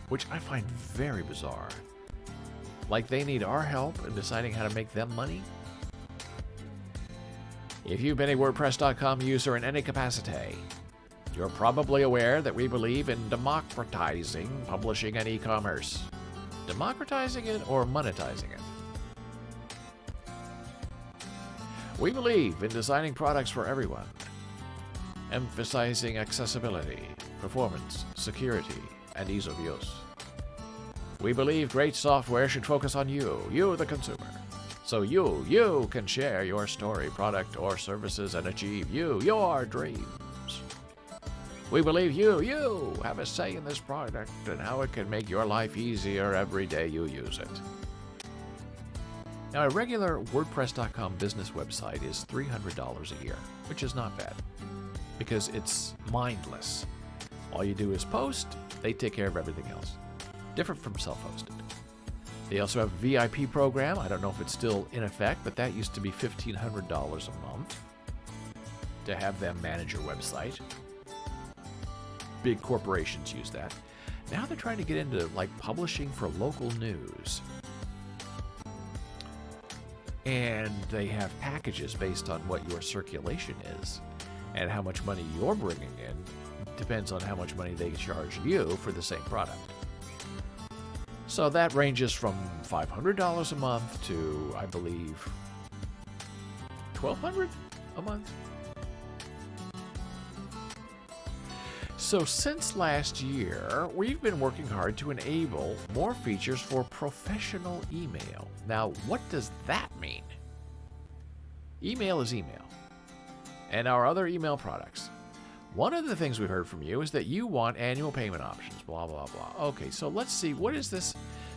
which I find very bizarre. Like they need our help in deciding how to make them money? If you've been a WordPress.com user in any capacity, you're probably aware that we believe in democratizing publishing and e-commerce. Democratizing it or monetizing it? We believe in designing products for everyone, emphasizing accessibility, performance, security, and ease of use. We believe great software should focus on you the consumer, so you can share your story, product, or services and achieve your dreams. We believe you have a say in this product and how it can make your life easier every day you use it. Now, a regular WordPress.com business website is $300 a year, which is not bad, because it's mindless. All you do is post, they take care of everything else. Different from self-hosted. They also have a VIP program. I don't know if it's still in effect, but that used to be $1,500 a month to have them manage your website. Big corporations use that. Now they're trying to get into like publishing for local news. And they have packages based on what your circulation is. And how much money you're bringing in depends on how much money they charge you for the same product. So that ranges from $500 a month to, I believe, $1,200 a month. So since last year, we've been working hard to enable more features for professional email. Now, what does that mean? Email is email. And our other email products. One of the things we heard from you is that you want annual payment options, blah, blah, blah. Okay, so let's see, what is this?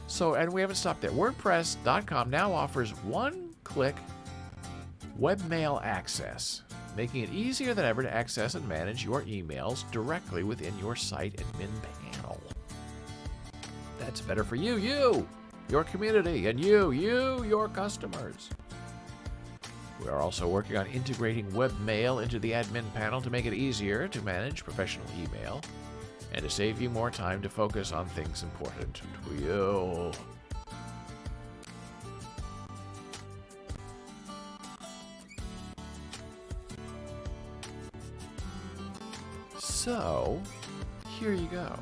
So, and we haven't stopped there. WordPress.com now offers one-click webmail access, making it easier than ever to access and manage your emails directly within your site admin panel. That's better for you, your community, and your customers. We are also working on integrating webmail into the admin panel to make it easier to manage professional email and to save you more time to focus on things important to you. So, here you go.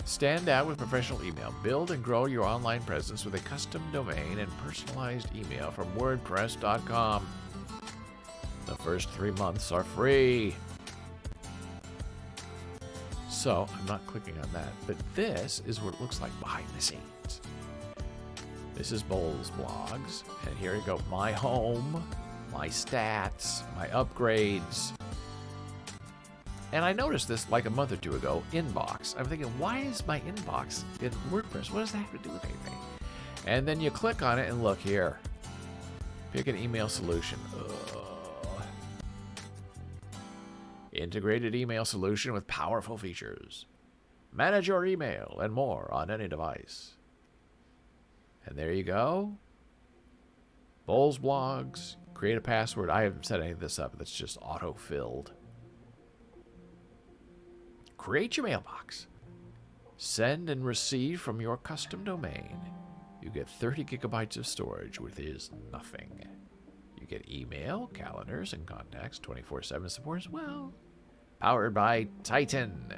Stand out with professional email. Build and grow your online presence with a custom domain and personalized email from WordPress.com. The first 3 months are free. So, I'm not clicking on that, but this is what it looks like behind the scenes. This is Bowles Blogs, and here you go. My home, my stats, my upgrades. And I noticed this like a month or two ago, inbox. I'm thinking, why is my inbox in WordPress? What does that have to do with anything? And then you click on it and look here. Pick an email solution. Integrated email solution with powerful features. Manage your email and more on any device. And there you go. Bowles Blogs. Create a password. I haven't set any of this up. That's just auto-filled. Create your mailbox. Send and receive from your custom domain. You get 30 gigabytes of storage, which is nothing. You get email, calendars, and contacts, 24/7 support as well. Powered by Titan.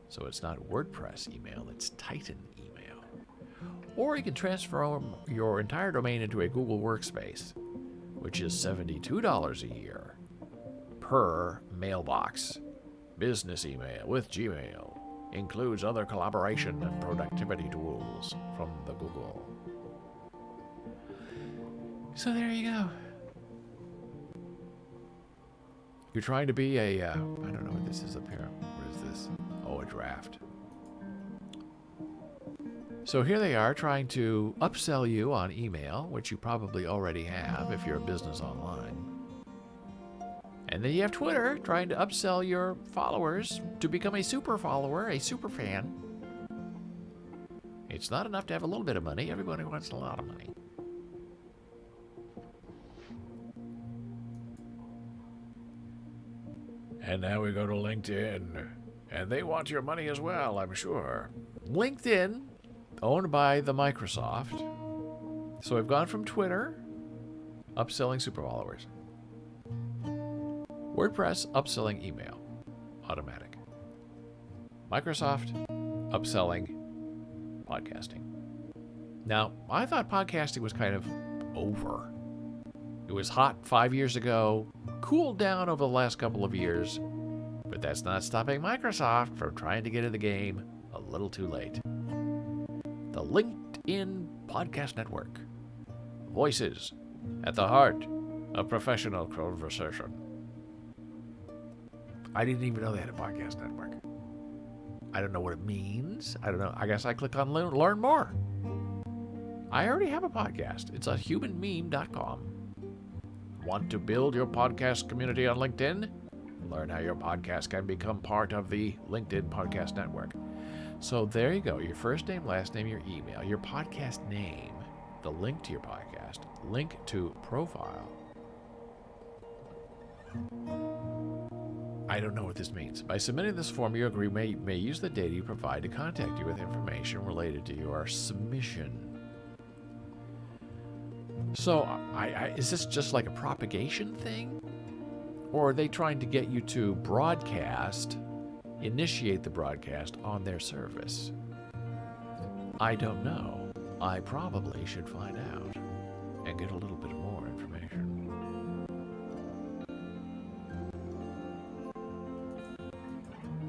So it's not WordPress email, it's Titan email. Or you can transfer your entire domain into a Google Workspace, which is $72 a year per mailbox. Business email with Gmail. Includes other collaboration and productivity tools from the Google. So there you go. You're trying to be I don't know what this is up here. What is this? Oh, a draft. So here they are trying to upsell you on email, which you probably already have if you're a business online. And then you have Twitter trying to upsell your followers to become a super follower, a super fan. It's not enough to have a little bit of money. Everybody wants a lot of money. And now we go to LinkedIn. And they want your money as well, I'm sure. LinkedIn, owned by the Microsoft. So we've gone from Twitter, upselling super followers. WordPress, upselling email, automatic. Microsoft, upselling podcasting. Now, I thought podcasting was kind of over. It was hot 5 years ago, cooled down over the last couple of years, but that's not stopping Microsoft from trying to get in the game a little too late. The LinkedIn Podcast Network. Voices at the heart of professional conversation. I didn't even know they had a podcast network. I don't know what it means. I don't know. I guess I click on learn more. I already have a podcast. It's at humanmeme.com. Want to build your podcast community on LinkedIn? Learn how your podcast can become part of the LinkedIn Podcast Network. So there you go. Your first name, last name, your email, your podcast name, the link to your podcast, link to profile. I don't know what this means. By submitting this form, you agree may use the data you provide to contact you with information related to your submission. So, is this just like a propagation thing? Or are they trying to get you to initiate the broadcast on their service? I don't know. I probably should find out and get a little bit more information.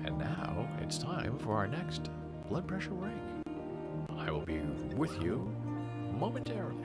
And now it's time for our next blood pressure break. I will be with you momentarily.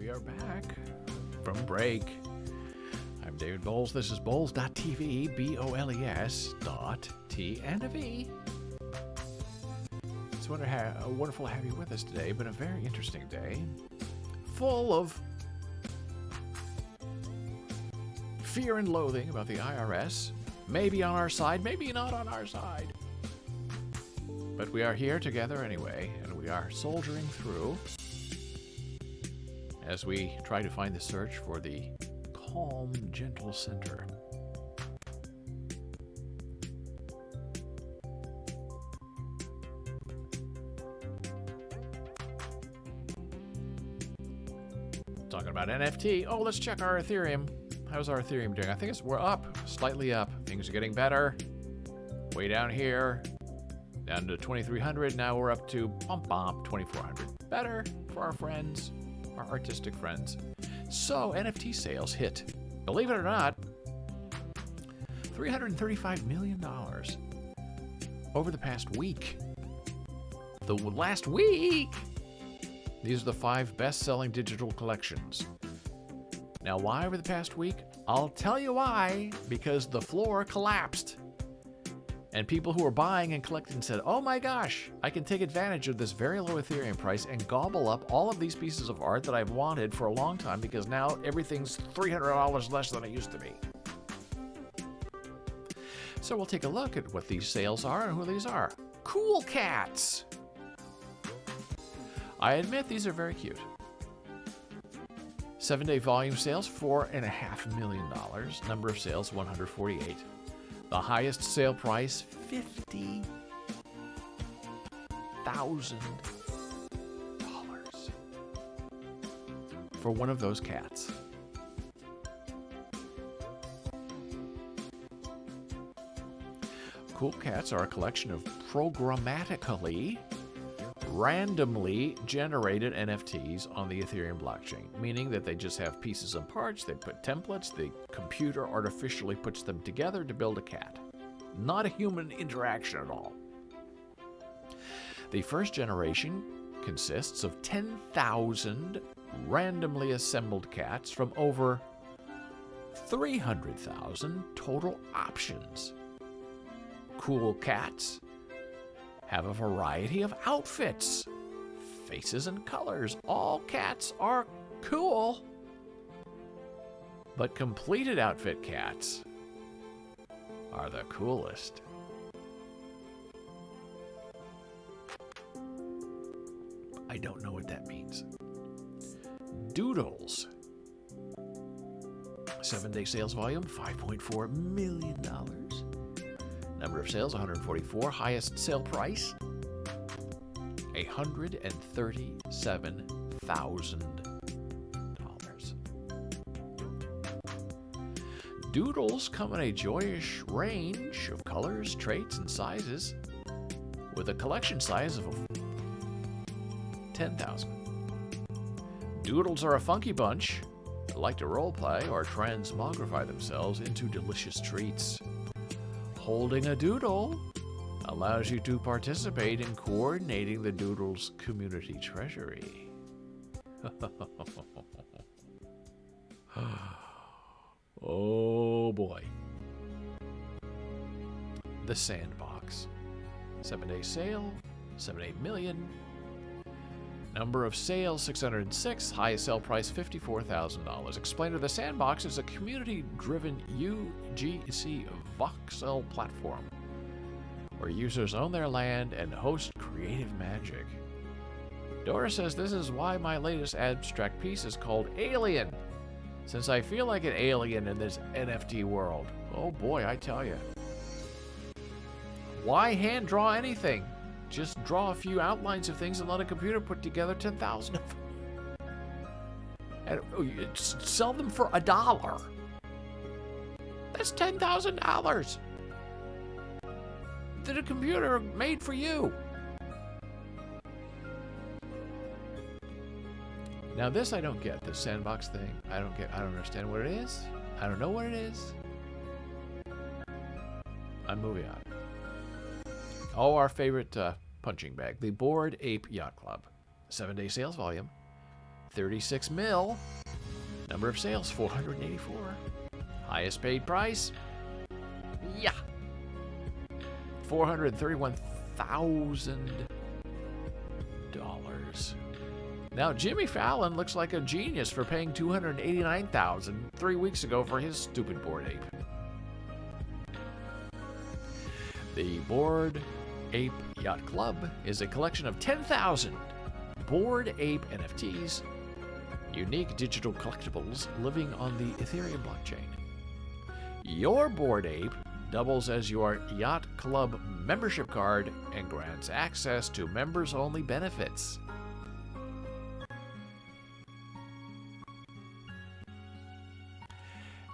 We are back from break. I'm David Bowles. This is Bowles.tv, B-O-L-E-S.T and a V. It's wonderful to have you with us today, but a very interesting day, full of fear and loathing about the IRS. Maybe on our side, maybe not on our side. But we are here together anyway, and we are soldiering through as we try to find the search for the calm, gentle center. Talking about NFT. Oh, let's check our Ethereum. How's our Ethereum doing? I think we're up, slightly up. Things are getting better. Way down here, down to 2,300. Now we're up to 2,400. Better for our friends, our artistic friends. So NFT sales hit, believe it or not, $335 million over the past week. The last week! These are the 5 best-selling digital collections. Now, why over the past week? I'll tell you why. Because the floor collapsed. And people who were buying and collecting said, oh my gosh, I can take advantage of this very low Ethereum price and gobble up all of these pieces of art that I've wanted for a long time because now everything's $300 less than it used to be. So we'll take a look at what these sales are and who these are. Cool cats! I admit these are very cute. 7-day volume sales, $4.5 million. Number of sales, 148. The highest sale price, $50,000 for one of those cats. Cool cats are a collection of programmatically randomly generated NFTs on the Ethereum blockchain, meaning that they just have pieces and parts, they put templates, the computer artificially puts them together to build a cat. Not a human interaction at all. The first generation consists of 10,000 randomly assembled cats from over 300,000 total options. Cool cats have a variety of outfits, faces and colors. All cats are cool, but completed outfit cats are the coolest. I don't know what that means. Doodles. 7-day sales volume, $5.4 million. Number of sales, 144. Highest sale price, $137,000. Doodles come in a joyous range of colors, traits, and sizes, with a collection size of 10,000. Doodles are a funky bunch that like to roleplay or transmogrify themselves into delicious treats. Holding a doodle allows you to participate in coordinating the doodle's community treasury. Oh boy. The Sandbox. 7-day sale, 78 million. Number of sales, 606. Highest sale price, $54,000. Explainer: The Sandbox is a community-driven UGC voxel platform where users own their land and host creative magic. Dora says, this is why my latest abstract piece is called Alien, since I feel like an alien in this NFT world. Oh boy, I tell you. Why hand draw anything? Just draw a few outlines of things and let a computer put together 10,000 of them. And sell them for $1. That's $10,000 that a computer made for you. Now this I don't get, the Sandbox thing. I don't understand what it is. I don't know what it is. I'm moving on. Oh, our favorite punching bag, the Bored Ape Yacht Club. 7-day sales volume, 36 mil. Number of sales, 484. Highest paid price? Yeah. $431,000. Now, Jimmy Fallon looks like a genius for paying $289,000 3 weeks ago for his stupid Bored Ape. The Bored Ape Yacht Club is a collection of 10,000 Bored Ape NFTs, unique digital collectibles living on the Ethereum blockchain. Your Bored Ape doubles as your Yacht Club membership card and grants access to members-only benefits.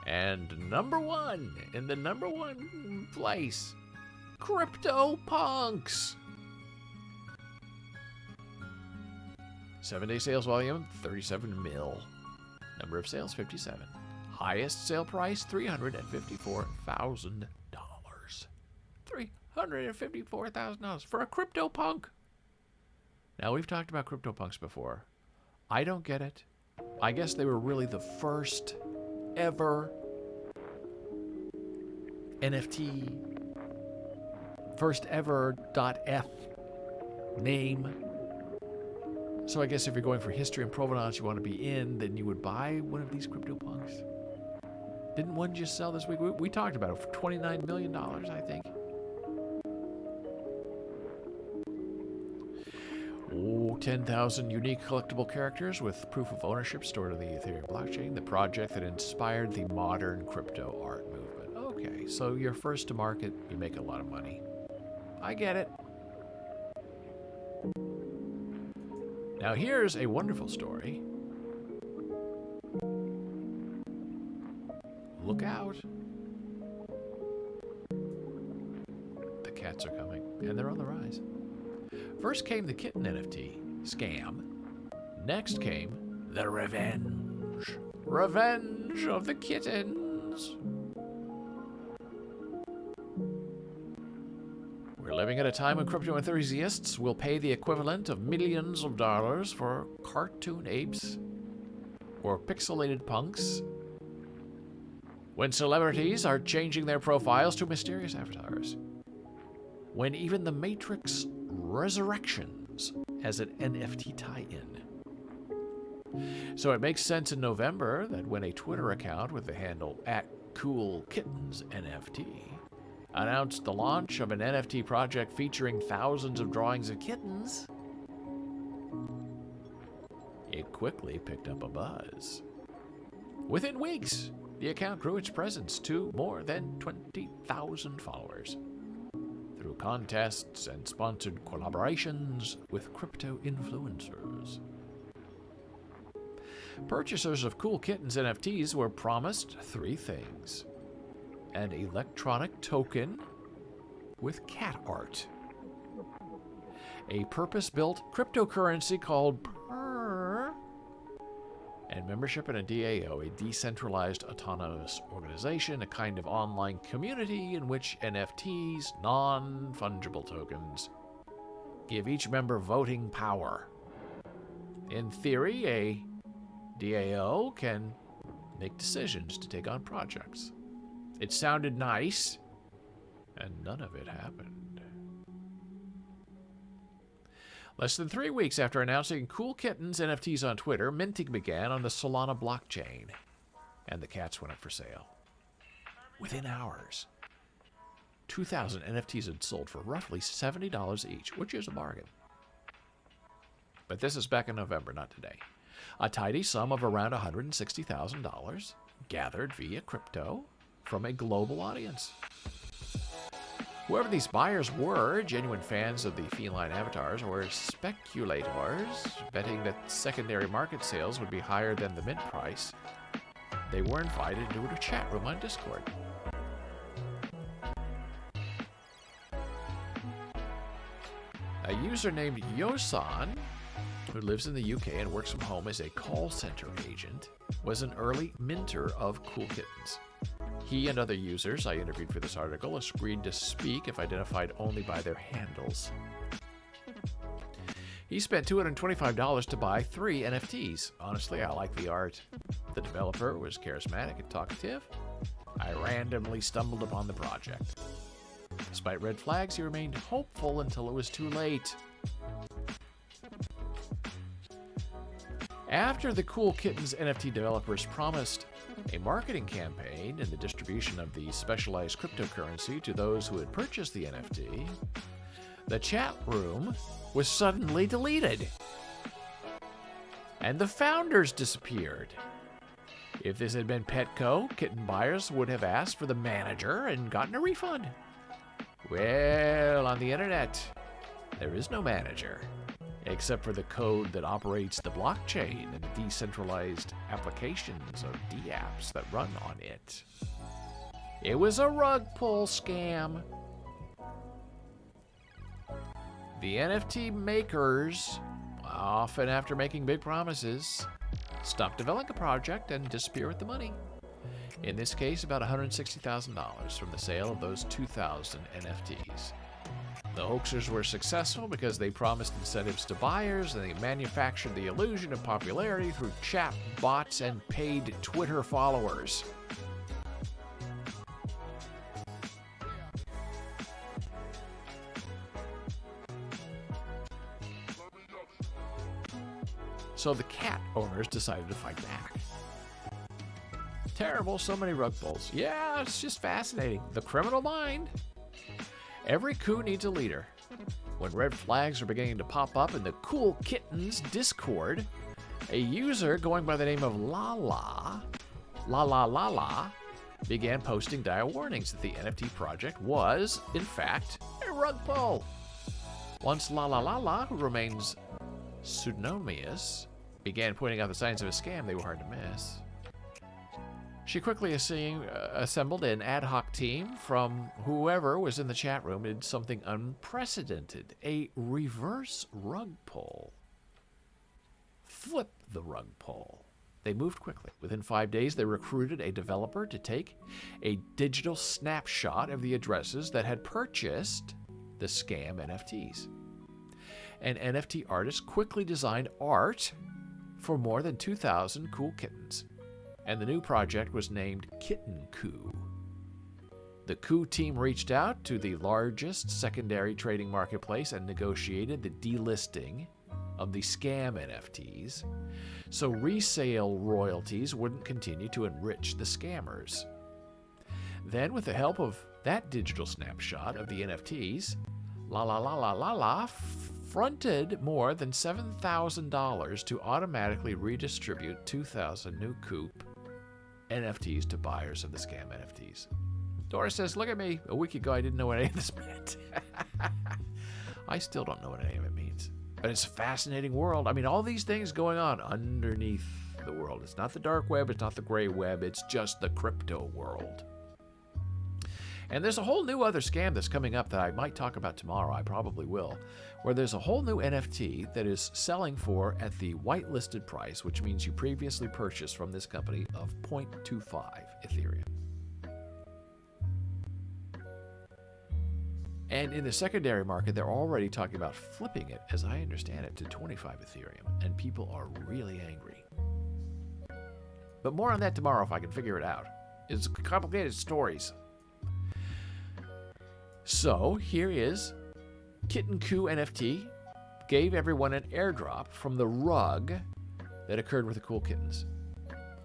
And number one, in the number one place, CryptoPunks. 7-day sales volume, 37 mil. Number of sales, 57. Highest sale price, $354,000. $354,000 for a CryptoPunk. Now, we've talked about CryptoPunks before. I don't get it. I guess they were really the first ever NFT, first ever .f name. So I guess if you're going for history and provenance you want to be in, then you would buy one of these CryptoPunks. Didn't one just sell this week? We talked about it for $29 million, I think. Oh, 10,000 unique collectible characters with proof of ownership stored on the Ethereum blockchain, the project that inspired the modern crypto art movement. Okay, so you're first to market, you make a lot of money. I get it. Now here's a wonderful story. Look out. The cats are coming, and they're on the rise. First came the kitten NFT scam. Next came the revenge. Revenge of the kittens. We're living at a time when crypto enthusiasts will pay the equivalent of millions of dollars for cartoon apes or pixelated punks, when celebrities are changing their profiles to mysterious avatars, when even the Matrix Resurrections has an NFT tie-in. So it makes sense in November that when a Twitter account with the handle @CoolKittensNFT announced the launch of an NFT project featuring thousands of drawings of kittens, it quickly picked up a buzz. Within weeks, the account grew its presence to more than 20,000 followers through contests and sponsored collaborations with crypto influencers. Purchasers of Cool Kittens NFTs were promised 3 things: an electronic token with cat art, a purpose-built cryptocurrency called Purr, and membership in a DAO, a decentralized autonomous organization, a kind of online community in which NFTs, non-fungible tokens, give each member voting power. In theory, a DAO can make decisions to take on projects. It sounded nice, and none of it happened. Less than 3 weeks after announcing Cool Kittens NFTs on Twitter, minting began on the Solana blockchain, and the cats went up for sale. Within hours, 2,000 NFTs had sold for roughly $70 each, which is a bargain. But this is back in November, not today. A tidy sum of around $160,000 gathered via crypto from a global audience. Whoever these buyers were, genuine fans of the feline avatars, or speculators betting that secondary market sales would be higher than the mint price, they were invited into a chat room on Discord. A user named Yosan, who lives in the UK and works from home as a call center agent, was an early minter of Cool Kittens. He and other users I interviewed for this article agreed to speak if identified only by their handles. He spent $225 to buy 3 NFTs. Honestly, I like the art. The developer was charismatic and talkative. I randomly stumbled upon the project. Despite red flags, he remained hopeful until it was too late. After the Cool Kittens NFT developers promised a marketing campaign and the distribution of the specialized cryptocurrency to those who had purchased the NFT, the chat room was suddenly deleted. And the founders disappeared. If this had been Petco, kitten buyers would have asked for the manager and gotten a refund. Well, on the internet, there is no manager, except for the code that operates the blockchain and the decentralized applications or dApps that run on it. It was a rug pull scam. The NFT makers, often after making big promises, stop developing a project and disappear with the money. In this case, about $160,000 from the sale of those 2,000 NFTs. The hoaxers were successful because they promised incentives to buyers and they manufactured the illusion of popularity through chat bots and paid Twitter followers. So the cat owners decided to fight back. Terrible, so many rug pulls. Yeah, it's just fascinating. The criminal mind. Every coup needs a leader. When red flags are beginning to pop up in the Cool Kittens Discord, a user going by the name of Lala began posting dire warnings that the NFT project was, in fact, a rug pull. Once Lala, who remains pseudonymous, began pointing out the signs of a scam, they were hard to miss. She quickly assembled an ad hoc team from whoever was in the chat room and did something unprecedented. A reverse rug pull. Flip the rug pull. They moved quickly. Within 5 days, they recruited a developer to take a digital snapshot of the addresses that had purchased the scam NFTs. An NFT artist quickly designed art for more than 2,000 cool kittens. And the new project was named Kitten Coup. The Coup team reached out to the largest secondary trading marketplace and negotiated the delisting of the scam NFTs, so resale royalties wouldn't continue to enrich the scammers. Then, with the help of that digital snapshot of the NFTs, fronted more than $7,000 to automatically redistribute 2,000 new Coup NFTs to buyers of the scam NFTs. Dora says, look at me. A week ago, I didn't know what any of this meant. I still don't know what any of it means. But it's a fascinating world. I mean, all these things going on underneath the world. It's not the dark web. It's not the gray web. It's just the crypto world. And there's a whole new other scam that's coming up that I might talk about tomorrow. I probably will. Where there's a whole new NFT that is selling for at the whitelisted price, which means you previously purchased from this company, of 0.25 Ethereum. And in the secondary market, they're already talking about flipping it, as I understand it, to 25 Ethereum. And people are really angry. But more on that tomorrow if I can figure it out. It's complicated stories. So here is Kitten Coup NFT gave everyone an airdrop from the rug that occurred with the Cool Kittens.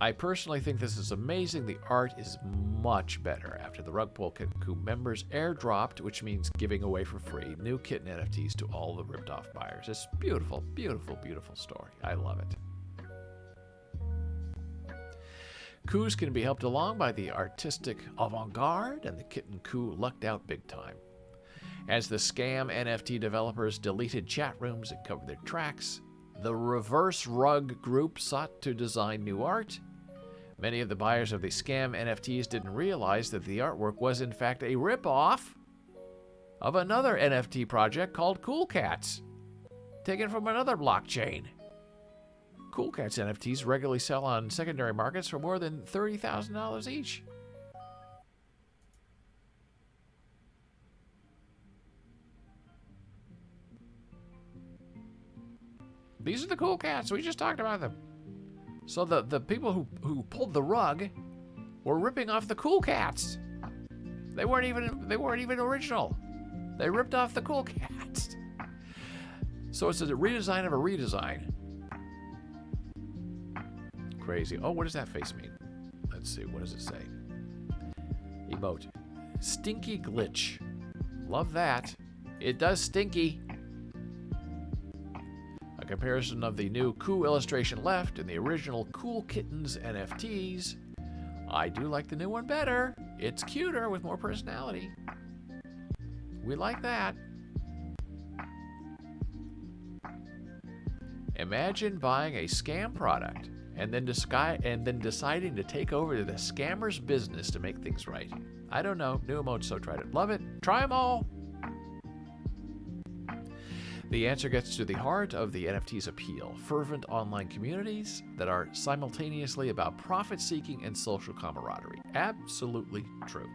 I personally think this is amazing. The art is much better after the rug pull Kitten Coup members airdropped, which means giving away for free new kitten NFTs to all the ripped off buyers. It's beautiful, beautiful, beautiful story. I love it. Coups can be helped along by the artistic avant-garde, and the Kitten Coup lucked out big time. As the scam NFT developers deleted chat rooms and covered their tracks, the Reverse Rug group sought to design new art. Many of the buyers of the scam NFTs didn't realize that the artwork was in fact a rip-off of another NFT project called Cool Cats, taken from another blockchain. Cool Cats NFTs regularly sell on secondary markets for more than $30,000 each. These are the cool cats. We just talked about them. So the people who pulled the rug were ripping off the cool cats. They weren't even original. They ripped off the cool cats. So it's a redesign of a redesign. Crazy. Oh, what does that face mean? Let's see. What does it say? Emote. Stinky glitch. Love that. It does stinky. A comparison of the new Cool illustration left and the original Cool Kittens NFTs. I do like the new one better. It's cuter with more personality. We like that. Imagine buying a scam product and then deciding to take over the scammer's business to make things right. I don't know. New emotes, so tried it. Love it. Try them all. The answer gets to the heart of the NFT's appeal. Fervent online communities that are simultaneously about profit-seeking and social camaraderie. Absolutely true.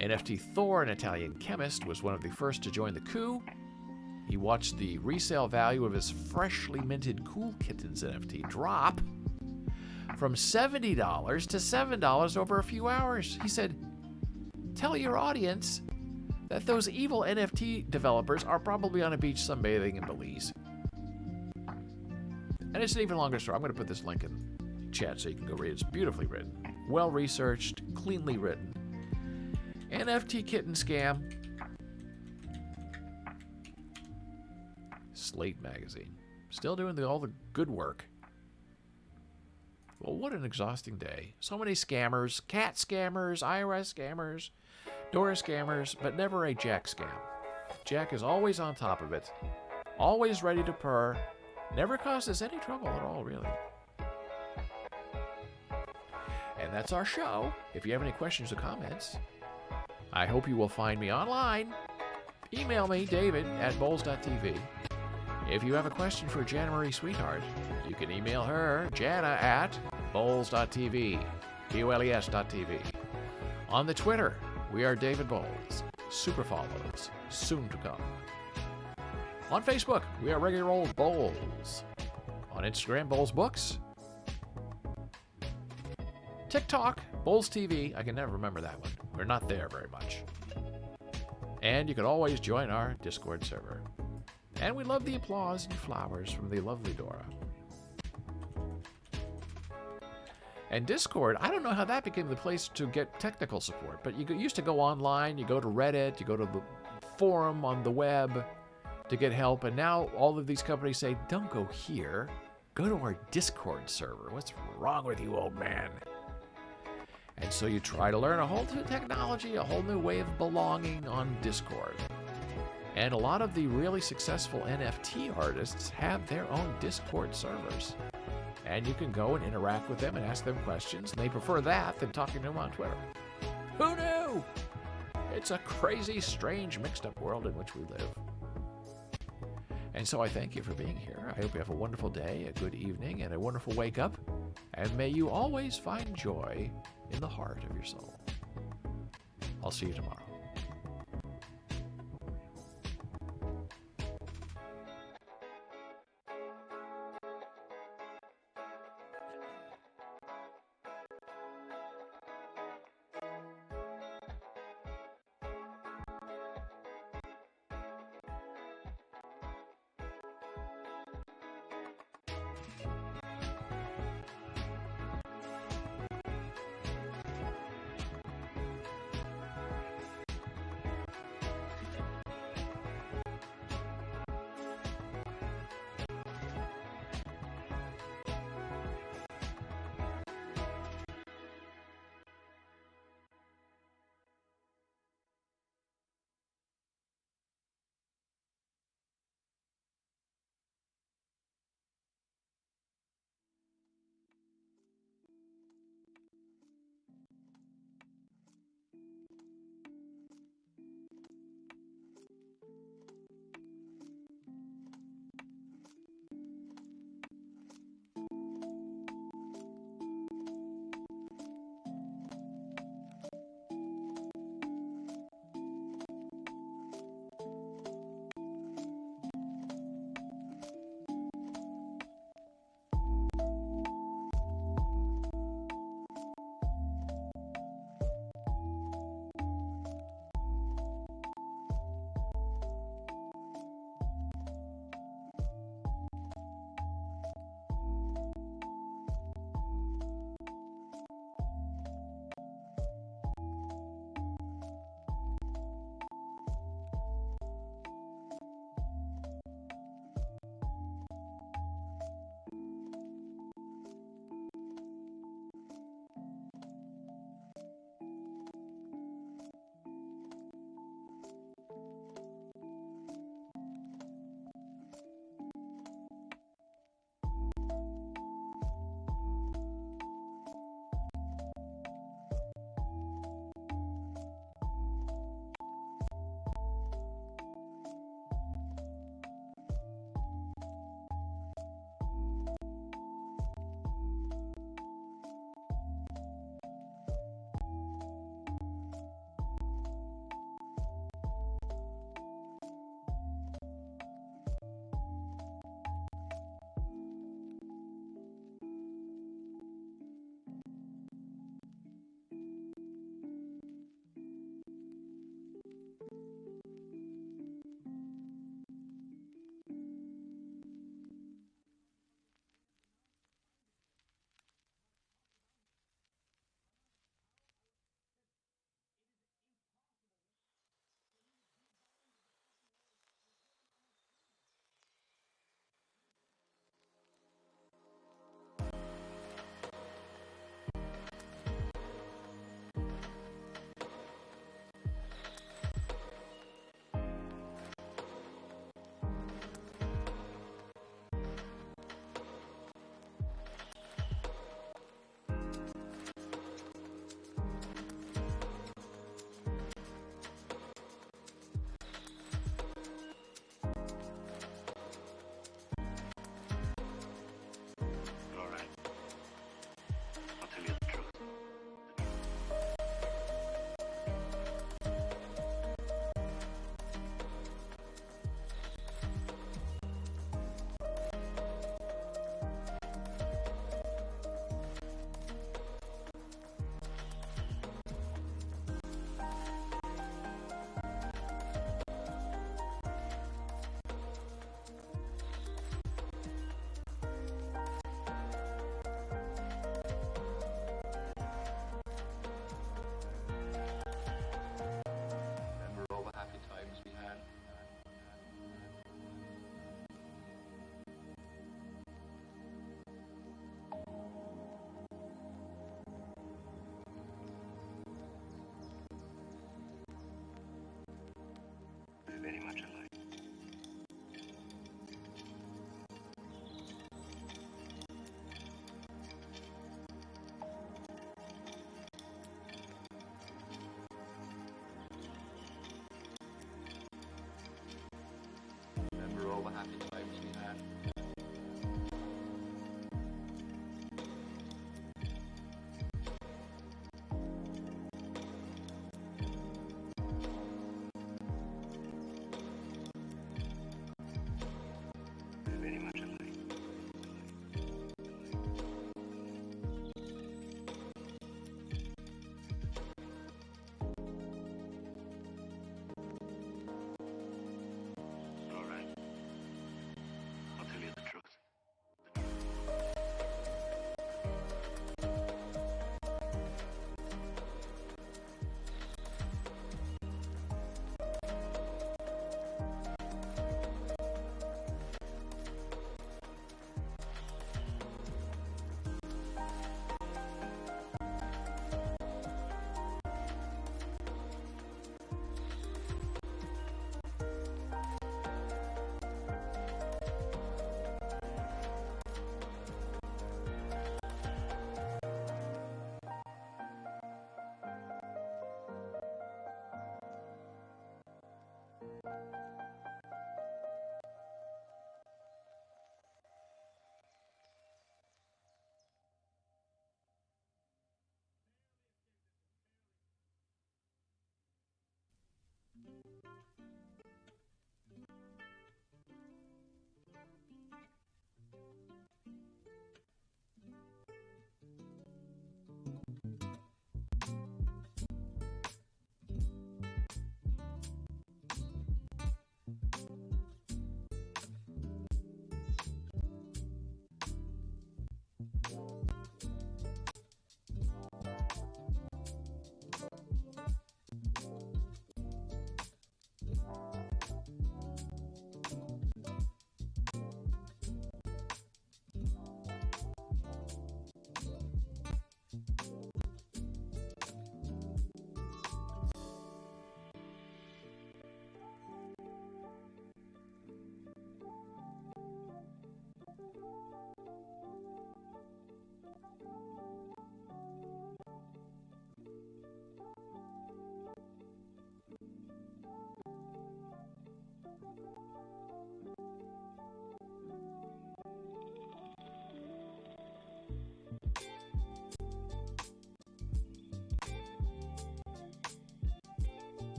NFT Thor, an Italian chemist, was one of the first to join the coup. He watched the resale value of his freshly minted Cool Kittens NFT drop from $70 to $7 over a few hours. He said, "Tell your audience that those evil NFT developers are probably on a beach sunbathing in Belize." And it's an even longer story. I'm going to put this link in chat so you can go read it. It's beautifully written, well-researched, cleanly written. NFT kitten scam. Slate magazine. Still doing all the good work. Well, what an exhausting day. So many scammers. Cat scammers, IRS scammers, Dora scammers, but never a Jack scam. Jack is always on top of it. Always ready to purr. Never causes any trouble at all, really. And that's our show. If you have any questions or comments, I hope you will find me online. Email me, david@bowls.tv. If you have a question for Jana Marie Sweetheart, you can email her, jana@bowls.tv, BOLES.tv. On the Twitter, we are David Bowles. Super follows, soon to come. On Facebook, we are Regular Old Bowles. On Instagram, Bowles Books. TikTok, Bowles TV. I can never remember that one. We're not there very much. And you can always join our Discord server. And we love the applause and flowers from the lovely Dora. And Discord, I don't know how that became the place to get technical support, but you used to go online, you go to Reddit, you go to the forum on the web to get help, and now all of these companies say, don't go here, go to our Discord server. What's wrong with you, old man? And so you try to learn a whole new technology, a whole new way of belonging on Discord. And a lot of the really successful NFT artists have their own Discord servers. And you can go and interact with them and ask them questions, and they prefer that than talking to them on Twitter. Who knew? It's a crazy, strange, mixed-up world in which we live. And so I thank you for being here. I hope you have a wonderful day, a good evening, and a wonderful wake-up. And may you always find joy in the heart of your soul. I'll see you tomorrow.